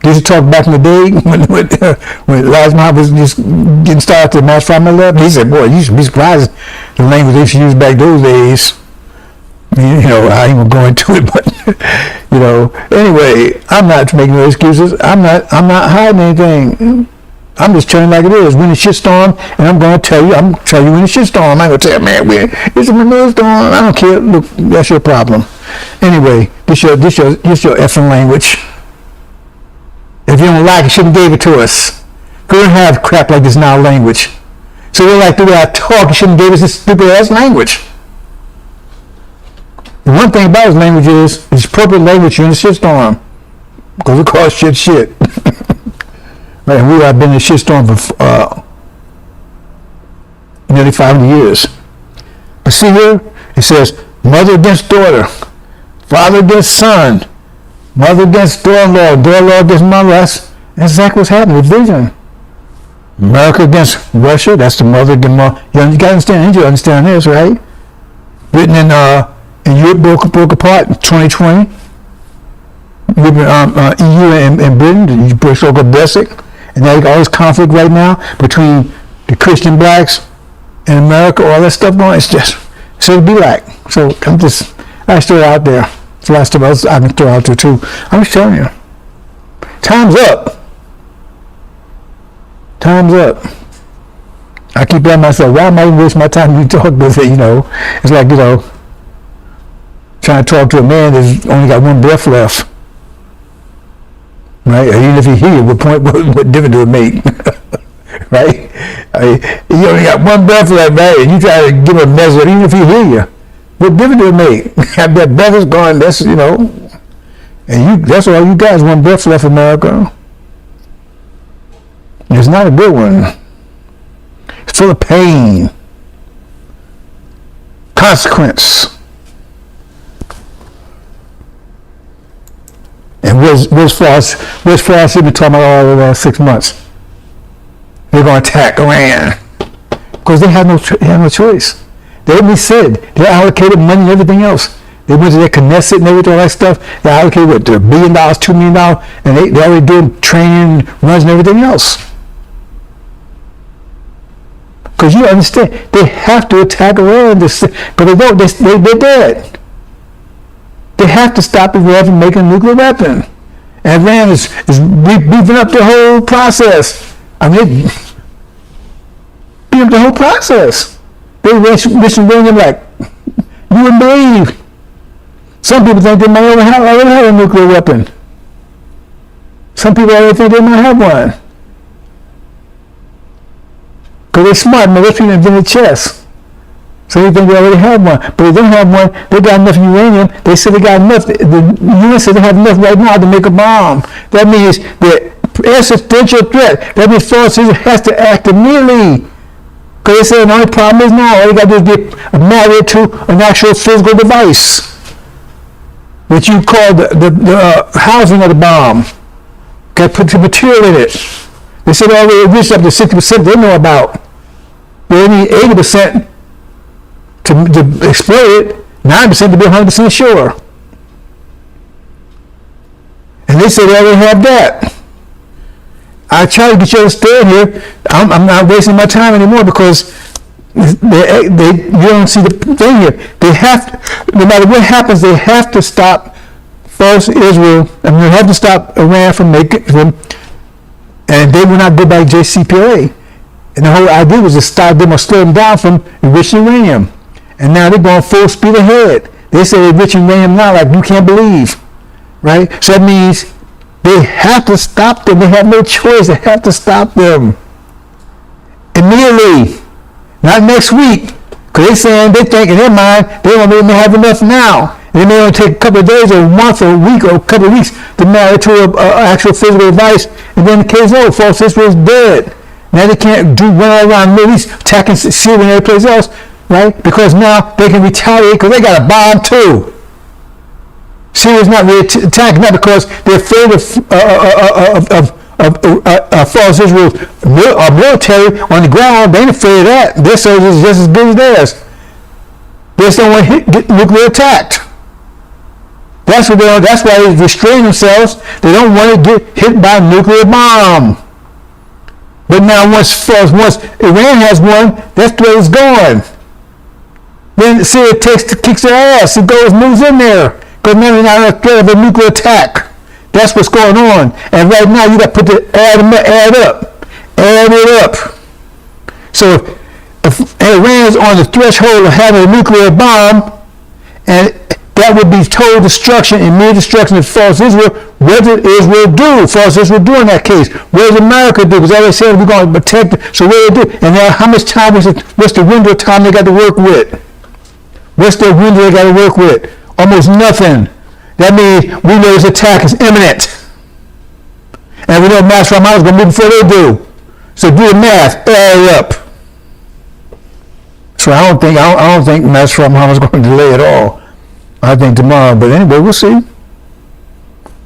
Speaker 1: they used to talk back in the day when Elijah Muhammad was just getting started to Master Muhammad left. He said, boy, you should be surprised the language they used to use back those days. I mean, I ain't gonna go into it, but anyway, I'm not making no excuses. I'm not hiding anything. I'm just telling like it is. When the shitstorm, and I'm gonna tell you when the shitstorm. I'm not gonna tell you, man, it's a renewal storm. I don't care. Look, that's your problem. Anyway, this your effing language. If you don't like it, you shouldn't have gave it to us. We don't have crap like this in our language. So we're like the way I talk, you shouldn't have gave us this stupid ass language. The one thing about his language is it's appropriate language you're in a shitstorm. Because we call shit. Right, and we have been in a shitstorm for nearly 500 years. But see here, it says mother against daughter, father against son, mother against daughter-in-law, daughter-in-law against mother. That's exactly what's happening. Division. America against Russia, that's the mother against mother. You got to understand, you understand this, right? Britain and Europe broke apart in 2020. EU and Britain, you broke Brexit, and now you got all this conflict right now between the Christian blacks and America, all that stuff going. It's just so it'd be like. So I just throw it out there. It's the last time else I can throw out there too. I'm just telling you. Time's up. Time's up. I keep asking myself, why am I waste my time to talk with it, It's like, trying to talk to a man that's only got one breath left. Right? Even if he hear you, what difference do it make? Right? You only got one breath left, right? And you try to give him a message, even if he hear you. What difference do it make? That breath is gone, that's, and that's all you got is one breath left, America. It's not a good one. It's full of pain, consequence. And where's France been talking about all the last 6 months? They're going to attack Iran because they have no choice. They already said they allocated money and everything else. They went to their Knesset and everything, all that stuff. They allocated $1 billion, $2 million, and they already doing training, runs, and everything else. Because you understand, they have to attack Iran because they don't. They're dead. They have to stop Iran from making a nuclear weapon. And Iran is beefing up the whole process. Beefing up the whole process. They wishing uranium like you wouldn't believe. Some people think they might already have a nuclear weapon. Some people already think they might have one. Because they're smart, man. Those people invented chess. So they think they already have one. But they don't have one. They got enough uranium. They said they got enough. The U.S. said they have enough right now to make a bomb. That means the existential threat. That means France has to act immediately. Because they said the only problem is now all you got to do is get married to an actual physical device. Which you call the housing of the bomb. Got to put the material in it. They said already reached up to 60% they know about. They need 80% to explode it, 9% to be 100% sure. And they said they already have that. I try to get you to understand here. I'm not wasting my time anymore because you don't see the thing here. They have to, no matter what happens, they have to stop false Israel, and they have to stop Iran from making them. And they will not go back to JCPOA. And the whole idea was to stop them or slow them down from enriching uranium. And now they're going full speed ahead. They say they're enriching uranium now like you can't believe. Right? So that means they have to stop them. They have no choice. They have to stop them. Immediately. Not next week. Because they think in their mind they may have enough now. And it may only take a couple of days or a month or a week or a couple of weeks to marry to an actual physical device. And then the case over. False Israel is dead. Now they can't run all around the Middle East attacking Syria and every place else. Right? Because now they can retaliate because they got a bomb too. Syria's not really attacking, not because they're afraid of false Israel military on the ground. They ain't afraid of that. Their soldiers are just as good as theirs. They just don't want to get nuclear attacked. That's what that's why they restrain themselves. They don't want to get hit by a nuclear bomb. But now once Iran has one, that threat is gone. Then Syria kicks their ass. It moves in there. Because now they're not a threat of a nuclear attack. That's what's going on. And right now you got to put add it up. So if Iran is on the threshold of having a nuclear bomb, and that would be total destruction, immediate destruction of false Israel. What did Israel do? False Israel do in that case? What does America do? Because they said we're going to protect it. So what do they do? And now how much time what's the window of time they got to work with? What's the window they got to work with? Almost nothing. That means we know this attack is imminent. And we know Master Hamas is going to move before they do. So do the math. Add it up. So I don't think Master Hamas is going to delay at all. I think tomorrow. But anyway, we'll see.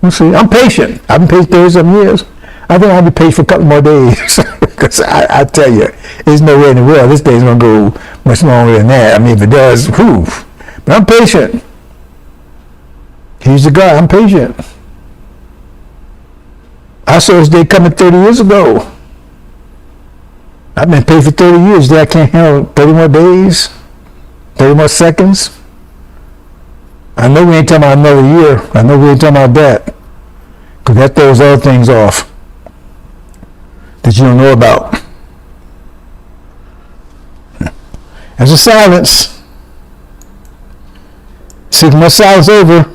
Speaker 1: We'll see. I'm patient. I've been patient 37 years. I think I'll be patient for a couple more days. Because I tell you, there's no way in the world this day's going to go much longer than that. I mean, if it does, whew. But I'm patient. He's the guy. I'm patient. I saw this day coming 30 years ago. I've been paid for 30 years. I can't handle 30 more days, 30 more seconds. I know we ain't talking about another year. I know we ain't talking about that. Because that throws other things off that you don't know about. There's a silence. 6 months silence over.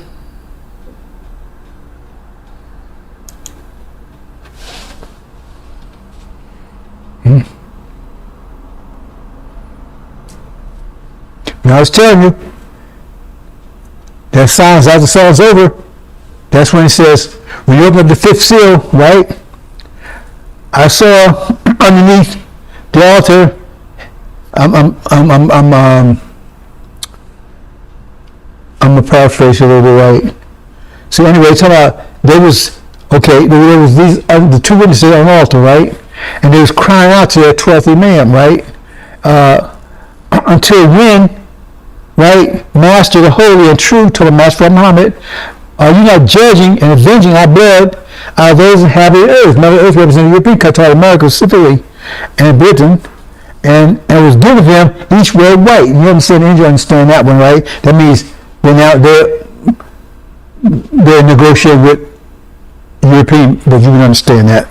Speaker 1: Now I was telling you, that silence after the silence over, that's when it says, when you open up the 5th seal, right? I saw underneath the altar, I'm gonna paraphrase a little bit, right? So anyway, talking about there was these the 2 witnesses on the altar, right? And they was crying out to their 12th Imam, right? Until when, right, Master the Holy and True, told Master Muhammad, are you not judging and avenging our blood out of those inhabiting the earth? Mother Earth representing European countries, America specifically, and Britain, and was given them each red white. You understand? You understand that one, right? That means they're negotiating with European, but you can understand that.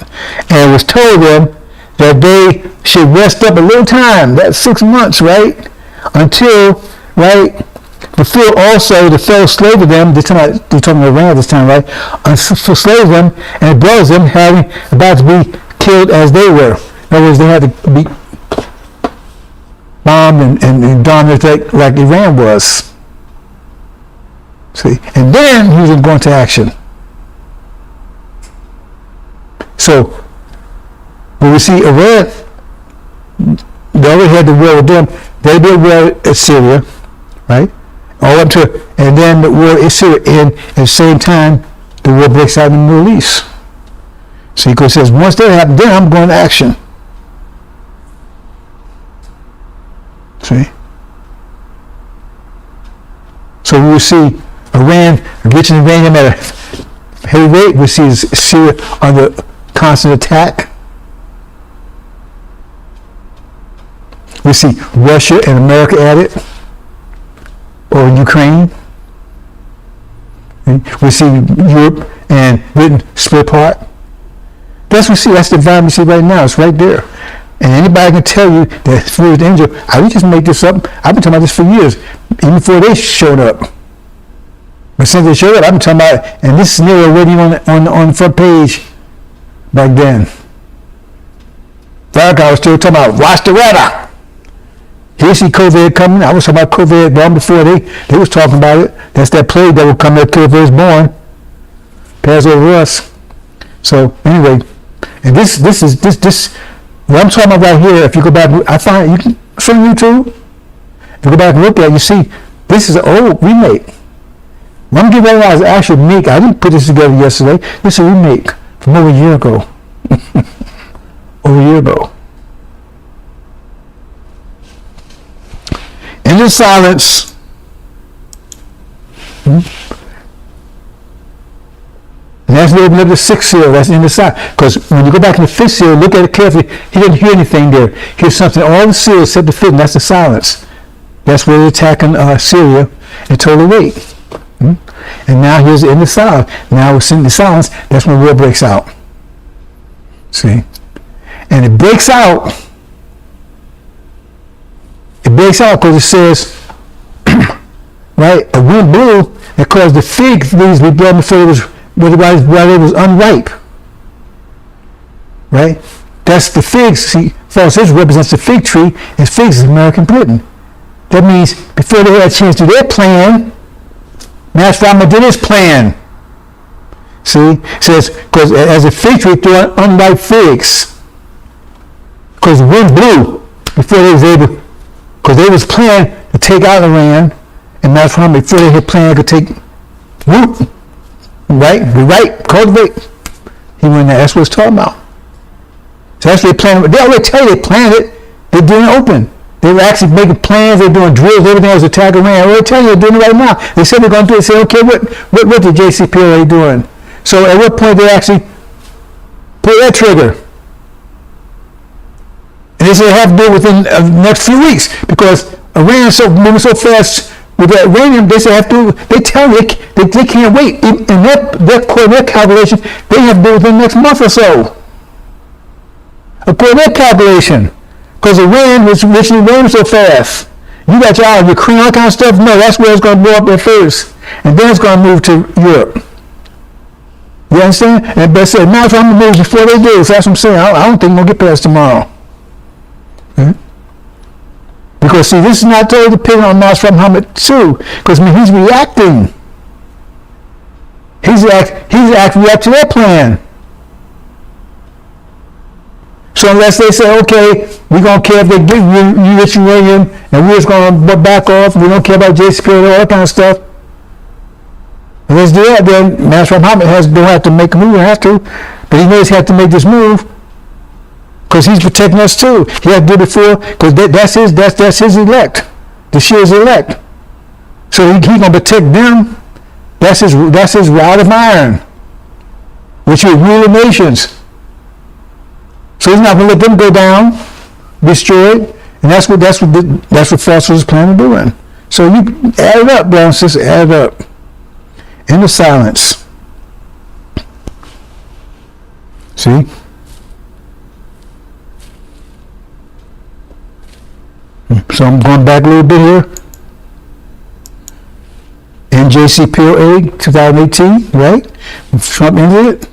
Speaker 1: And it was told them that they should rest up a little time, that's 6 months, right? Until, right, fulfill also the fellow slave of them, they're talking about Iran this time, right? For slave of them and brothers them having about to be killed as they were. In other words, they had to be bombed and dominated like Iran was. See, and then he was going to go into action. So, when we see Iran, they already had the war with them. They did war at Syria, right? All up to, and then the war in Syria, and at the same time, the war breaks out in the Middle East. See, because it says, once that happens, then I'm going to action. See? So we will see Iran, reaching Iranian at a heavy rate. We see Syria under constant attack. We see Russia and America at it, or Ukraine. We see Europe and Britain split apart. That's what we see. That's the environment we see right now. It's right there. And anybody can tell you that spirit angel, I would just make this up. I've been talking about this for years, even before they showed up. But since they showed up, I've been talking about it, and this scenario already on the front page back then. That guy was still talking about, watch the weather. Here you see COVID coming. I was talking about COVID long before they was talking about it. That's that plague that will come that killed first born. Pass over us. So anyway, and this what I'm talking about right here, if you go back, I find you can from YouTube. If you go back and look at it, you see this is an old remake. When I'm giving you an actual remake, I didn't put this together yesterday. This is a remake from over a year ago. Over a year ago. In the silence, and that's when we open up the 6th seal, that's in the silence. Because when you go back in the 5th seal, look at it carefully, he didn't hear anything there. He hears something, all the seals except the 5th, and that's the silence. That's where they're attacking Syria and total rate. And now here's in the silence. Now we're sitting in the silence, that's when war breaks out. See? And it breaks out. It breaks out because it says, right, a wind blew that caused the fig trees to be blown before it was, while it was unripe. Right? That's the figs. See, false Israel represents the fig tree, and figs is American Britain. That means before they had a chance to do their plan, Master Rama did his plan. See? It says, because as a fig tree threw unripe figs, because the wind blew before they was able, because they was planning to take out Iran, and Master Rama, before they had planned to take root, right, cultivate, he went there. That's what it's talking about. So that's what they planned. They already tell you they planned it. They're doing it open. They were actually making plans. They're doing drills. Everything was attacking Iran. I already tell you they're doing it right now. They said they're going to do it. They said, okay, what the JCP already doing? So at what point they actually pull that trigger? And they said they have to do it within the next few weeks because Iran is moving so fast With that uranium, they say they tell you they can't wait. In their calculation, they have to do it within the next month or so. According to their calculation. Because the wind was richly raining so fast. You got your Ukraine, all kind of stuff. No, that's where it's going to blow up at first. And then it's going to move to Europe. You understand? And they say, now I'm going to move before they do. So that's what I'm saying. I don't think we're going to get past tomorrow. Hmm? Because see, this is not totally dependent on Nasrat Muhammad too. Because I mean, he's reacting. He's reacting to their plan. So unless they say, okay, we're going to care if they give you rich uranium and we're just going to back off, we don't care about JCPOA and all that kind of stuff. And let's do that, then Nasrat Muhammad don't have to make a move, have to, but he knows he has to make this move because he's protecting us too. He had to do it before because that's his elect. The Shia's elect. So he's going to protect them. That's his rod of iron, which will rule the nations. So he's not going to let them go down, destroyed, and that's what Foster is planning on doing. So you add it up, brothers and sisters, add it up. In the silence. See? So I'm going back a little bit here. NJCPOA 2018, right? Trump ended it.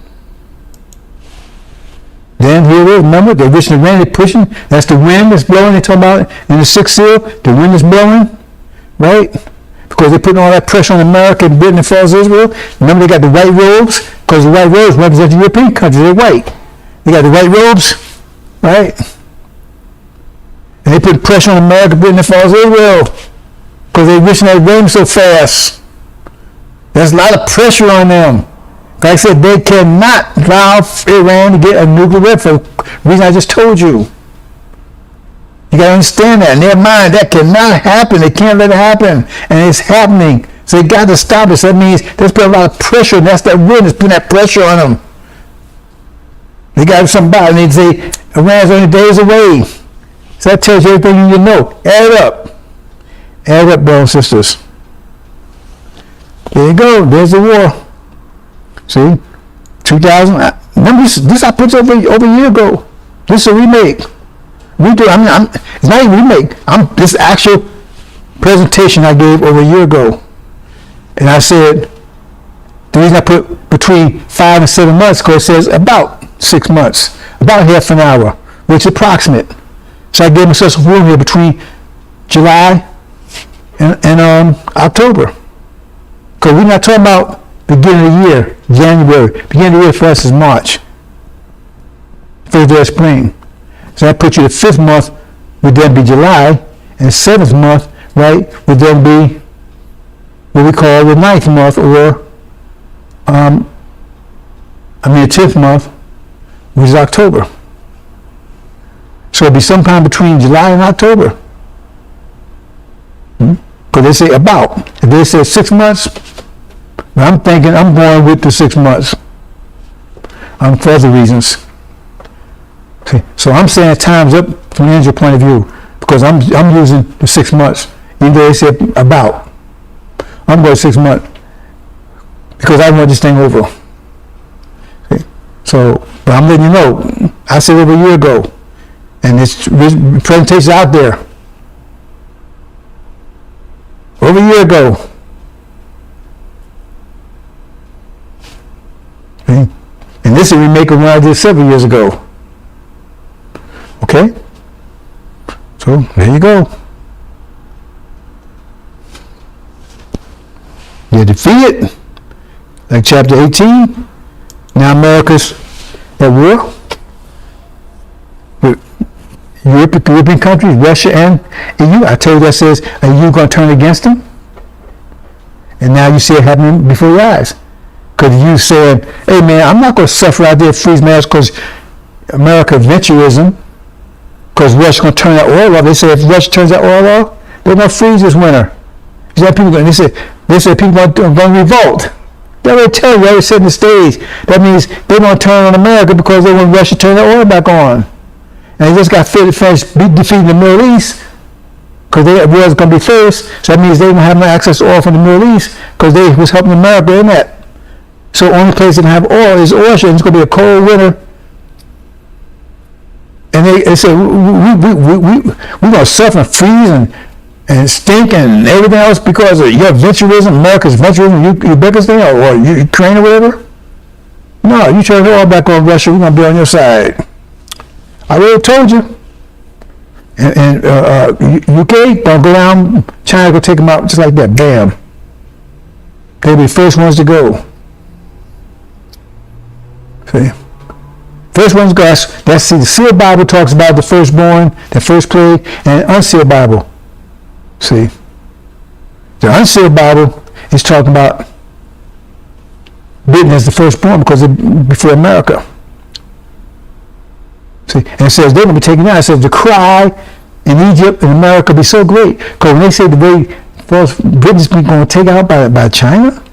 Speaker 1: Then here it is, remember, the original rain they're pushing, that's the wind that's blowing, they're talking about in the sixth seal, the wind is blowing, right? Because they're putting all that pressure on America and Britain as far as Israel. Remember they got the white robes, because the white robes represent the European countries, they're white. They got the white robes, right? And they put pressure on America, Britain as far as Israel, because they're wishing that rain so fast. There's a lot of pressure on them. Like I said, they cannot allow Iran to get a nuclear weapon for the reason I just told you. You got to understand that. In their mind, that cannot happen. They can't let it happen. And it's happening. So they got to stop it. So that means there's been a lot of pressure, and that's that wind that's putting that pressure on them. They got to do something about it. And they say, Iran's only days away. So that tells you everything you need to know. Add it up. Add it up, brothers and sisters. There you go. There's the war. See, 2000. Remember this I put over a year ago. This is a remake. It's not even a remake. This actual presentation I gave over a year ago, and I said the reason I put between 5 and 7 months because it says about 6 months, about half an hour, which is approximate. So I gave myself some room here between July and October, because we're not talking about beginning of the year, January. Beginning of the year for us is March. First day of spring. So that puts you the 5th month would then be July, and the 7th month, right, would then be what we call the 9th month, or the 10th month, which is October. So it'd be sometime between July and October. Because they say about. If they say 6 months, I'm thinking I'm going with the 6 months. For other reasons. Okay. So I'm saying time's up from the angel point of view because I'm using the 6 months. Even though they said about. I'm going 6 months because I want this thing over. Okay. So, but I'm letting you know, I said over a year ago, and this presentation's out there. Over a year ago. Okay. And this is a remake of what I did several years ago. Okay? So, there you go. They're defeated. Like chapter 18. Now America's at war. With European countries, Russia and EU. I told you that says, are you going to turn against them? And now you see it happening before your eyes. Because you said, hey man, I'm not going to suffer out there freeze mass because America venturism. Because Russia's going to turn that oil off. They say if Russia turns that oil off, they're going to freeze this winter. They said people are going to revolt. They already tell you, they already set the stage. That means they're going to turn on America because they want Russia to turn the oil back on. And they just got finished defeating the Middle East. because they was going to be first. So that means they didn't have no access to oil from the Middle East because they was helping America in that. So the only place that didn't have oil is ocean. It's going to be a cold winter. And they said, we're going to suffer and freeze and stink and everything else because of your venturism, America's venturism, Uzbekistan or Ukraine or whatever. No, you turn it all back on Russia, we're going to be on your side. I already told you. And UK, don't go down, China will take them out just like that, bam. They'll be the first ones to go. See? First one's Gus. The sealed Bible talks about the firstborn, the first plague, and the unsealed Bible. See? The unsealed Bible is talking about Britain as the firstborn because before America. See? And it says they're going to be taken out. It says the cry in Egypt and America will be so great. Because when they say the way Britain's going to take out by China,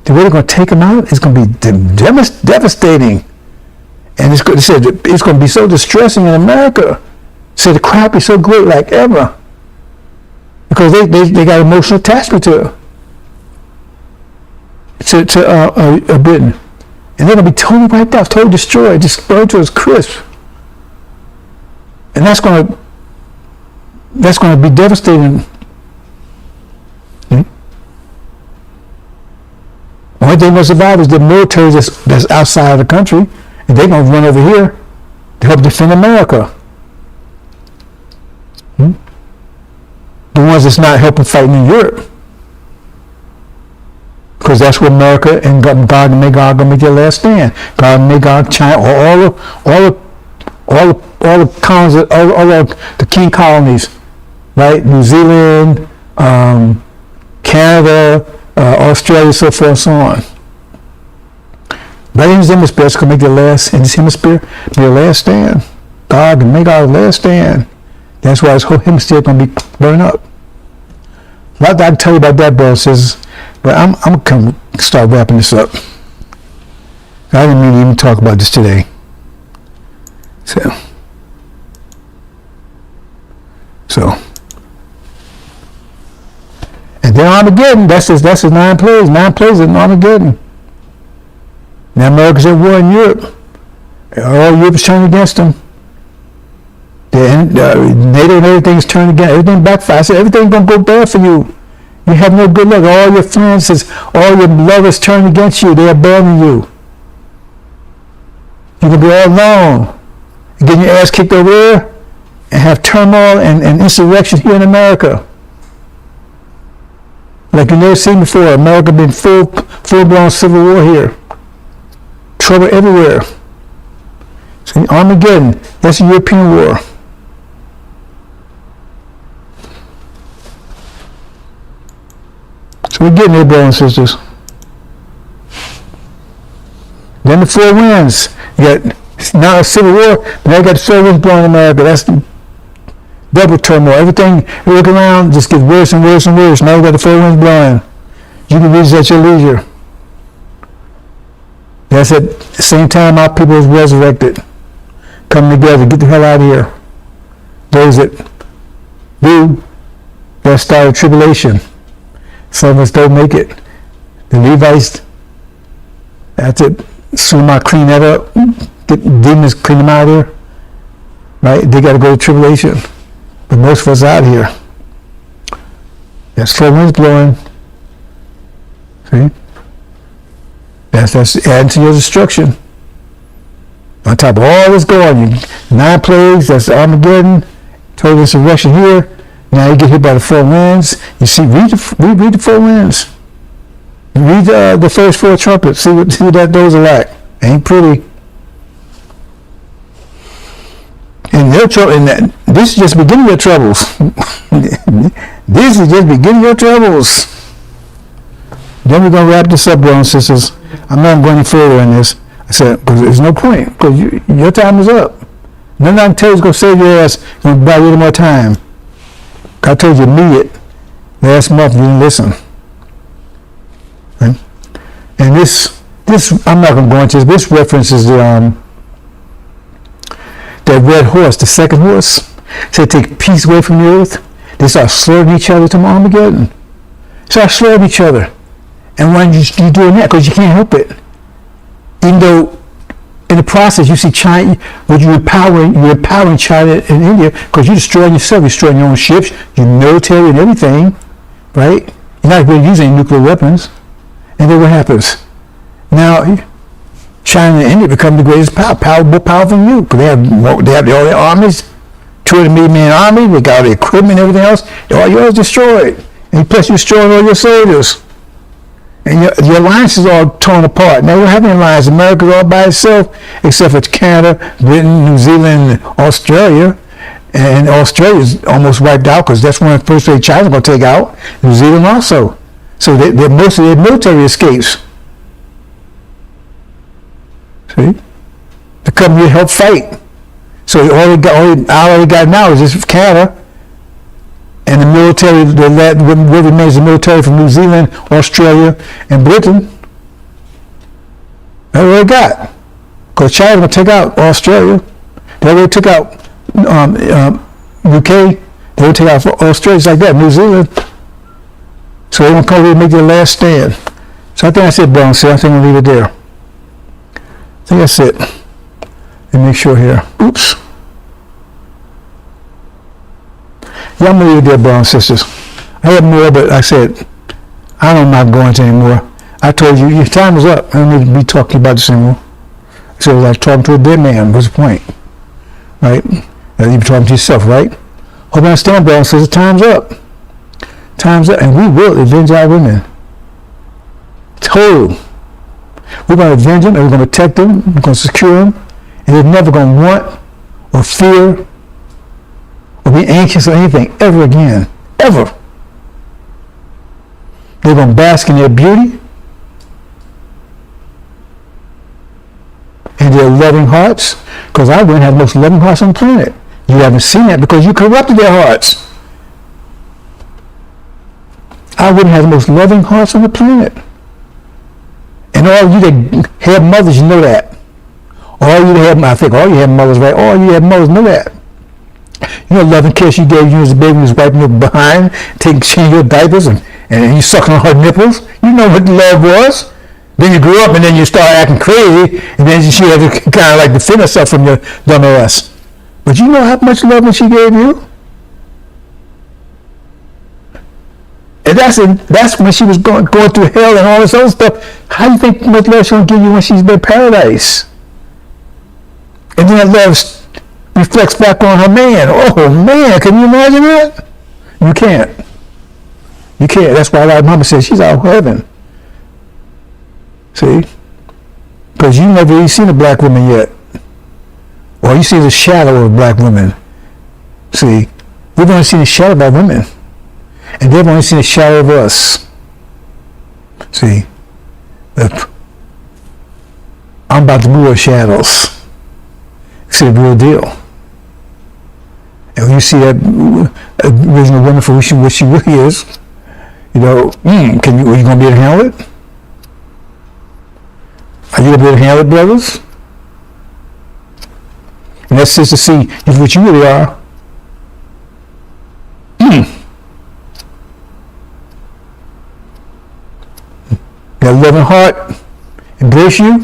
Speaker 1: the way they're going to take them out is going to be devastating. And it said it's going to be so distressing in America. So the crap is so great like ever. Because they got emotional attachment to Britain. And they're going to be totally wiped out, totally destroyed, just burned to its crisp. And that's going to be devastating. The only thing going to survive is the military that's outside of the country. And they're going to run over here to help defend America. The ones that's not helping fighting in Europe. Because that's where America and God and Magog are going to make their last stand. God and Magog, China, all the colonies, all the king colonies, right? New Zealand, Canada, Australia, so forth and so on. Right in this hemisphere, it's going to make their last stand. God and Magog's last stand. That's why this whole hemisphere is going to be burned up. A lot I can tell you about that, bro, says, but I'm going to start wrapping this up. I didn't mean to even talk about this today. So. And then Armageddon, that's his 9 plays. 9 plays in Armageddon. Now America's at war in Europe. All Europe's turned against them. NATO and everything's turned against. Everything backfires. I said, everything's going to go bad for you. You have no good luck. All your friends, all your lovers turned against you. They abandon you. You're going to be all alone. And getting your ass kicked over there and have turmoil and insurrection here in America. Like you've never seen before. America been full-blown civil war here. Trouble everywhere. See, Armageddon, that's a European war. So we're getting there, brothers and sisters. Then the 4 winds. You got now a civil war, but now you got the 4 winds blowing in America. That's the double turmoil. Everything you look around just gets worse and worse and worse. Now you got the 4 winds blowing. You can read this at your leisure. That's at the same time our people is resurrected. Coming together, get the hell out of here. Those that do, they'll start a tribulation. Some of us don't make it. The Levites, that's it. Soon I clean that up. Get demons, clean them out of here. Right? They got to go to tribulation. But most of us out here. That's 4 winds blowing. See? That's adding to your destruction. On top of all this going, 9 plagues, that's Armageddon, total insurrection here. Now you get hit by the 4 winds. You see, read the 4 winds. Read the first 4 trumpets. See what those are like. Ain't pretty. And their trouble. And this is just beginning your troubles. This is just beginning your troubles. Then we're gonna wrap this up, brothers and sisters. I'm not going any further in this. I said, because there's no point. Because your time is up. Nothing I can tell you is going to save your ass. It's going to buy you a little more time. I told you immediate. Last month you didn't listen. Okay? And this I'm not going to go into this. This references the red horse, the second horse. So take peace away from the earth. They start slaughtering each other to Armageddon. Start slaughtering each other. And when you're doing that, because you can't help it. Even though in the process you see China, when you're empowering China and India, because you're destroying yourself, you're destroying your own ships, your military and everything, right? You're not really using nuclear weapons. And then what happens? Now, China and India become the greatest power, more powerful than you, because they have all their armies, 200 million man army, they got all the equipment and everything else, all yours destroyed. And plus you're destroying all your soldiers. And your alliance is all torn apart. Now we don't have any alliance. America's all by itself, except for Canada, Britain, New Zealand, Australia. And Australia's almost wiped out, because that's one of the first things China's going to take out. New Zealand also. So most of their military escapes. See? To come here to help fight. So all they got now is just Canada. And the military, what remains the military from New Zealand, Australia, and Britain. That's what they got. Because China's going to take out Australia. They already took out UK. They will take out Australia, just like that, New Zealand. So they're going to come here and make their last stand. So I think that's it, Brown. So I think I'll leave it there. I think that's it. Let me make sure here. Oops. Yeah, I'm going to leave it there, brothers and sisters. I have more, but I said, I'm not going to anymore. I told you, your time is up. I don't need to be talking about this anymore. So it's like talking to a dead man. What's the point? Right? You're talking to yourself, right? Hope you understand, brothers and sisters. Time's up. Time's up. And we will avenge our women. Total. We're going to avenge them, and we're going to protect them, we're going to secure them, and they're never going to want or fear or be anxious or anything ever again. Ever. They're going to bask in their beauty and their loving hearts, because our women have the most loving hearts on the planet. You haven't seen that because you corrupted their hearts. Our women have the most loving hearts on the planet. And all you that have mothers, you know that. All you that have, I think all you have mothers, right? All you have mothers know that. You know, loving kiss you gave you as a baby was wiping your behind, changing your diapers, and you sucking on her nipples. You know what love was. Then you grew up and then you start acting crazy, and then she had to kind of like defend herself from your dumb ass. But you know how much love she gave you? And that's when she was going through hell and all this other stuff. How do you think much love she'll give you when she's in paradise? And then that love reflects back on her man. Oh man, can you imagine that? You can't. You can't. That's why a lot of mama says she's out of heaven. See? Because you never even seen a black woman yet. Or you see the shadow of black women. See? We've only seen the shadow of our women. And they've only seen the shadow of us. See? I'm about to move her shadows. See the real deal. And when you see that original woman for what she really is, you know, are you going to be able to handle it? Are you going to be able to handle it, brothers? And that's just to see if what you really are. That loving heart embrace you?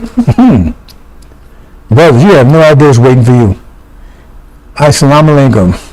Speaker 1: Brothers, you have no idea what's waiting for you. Assalamu alaikum.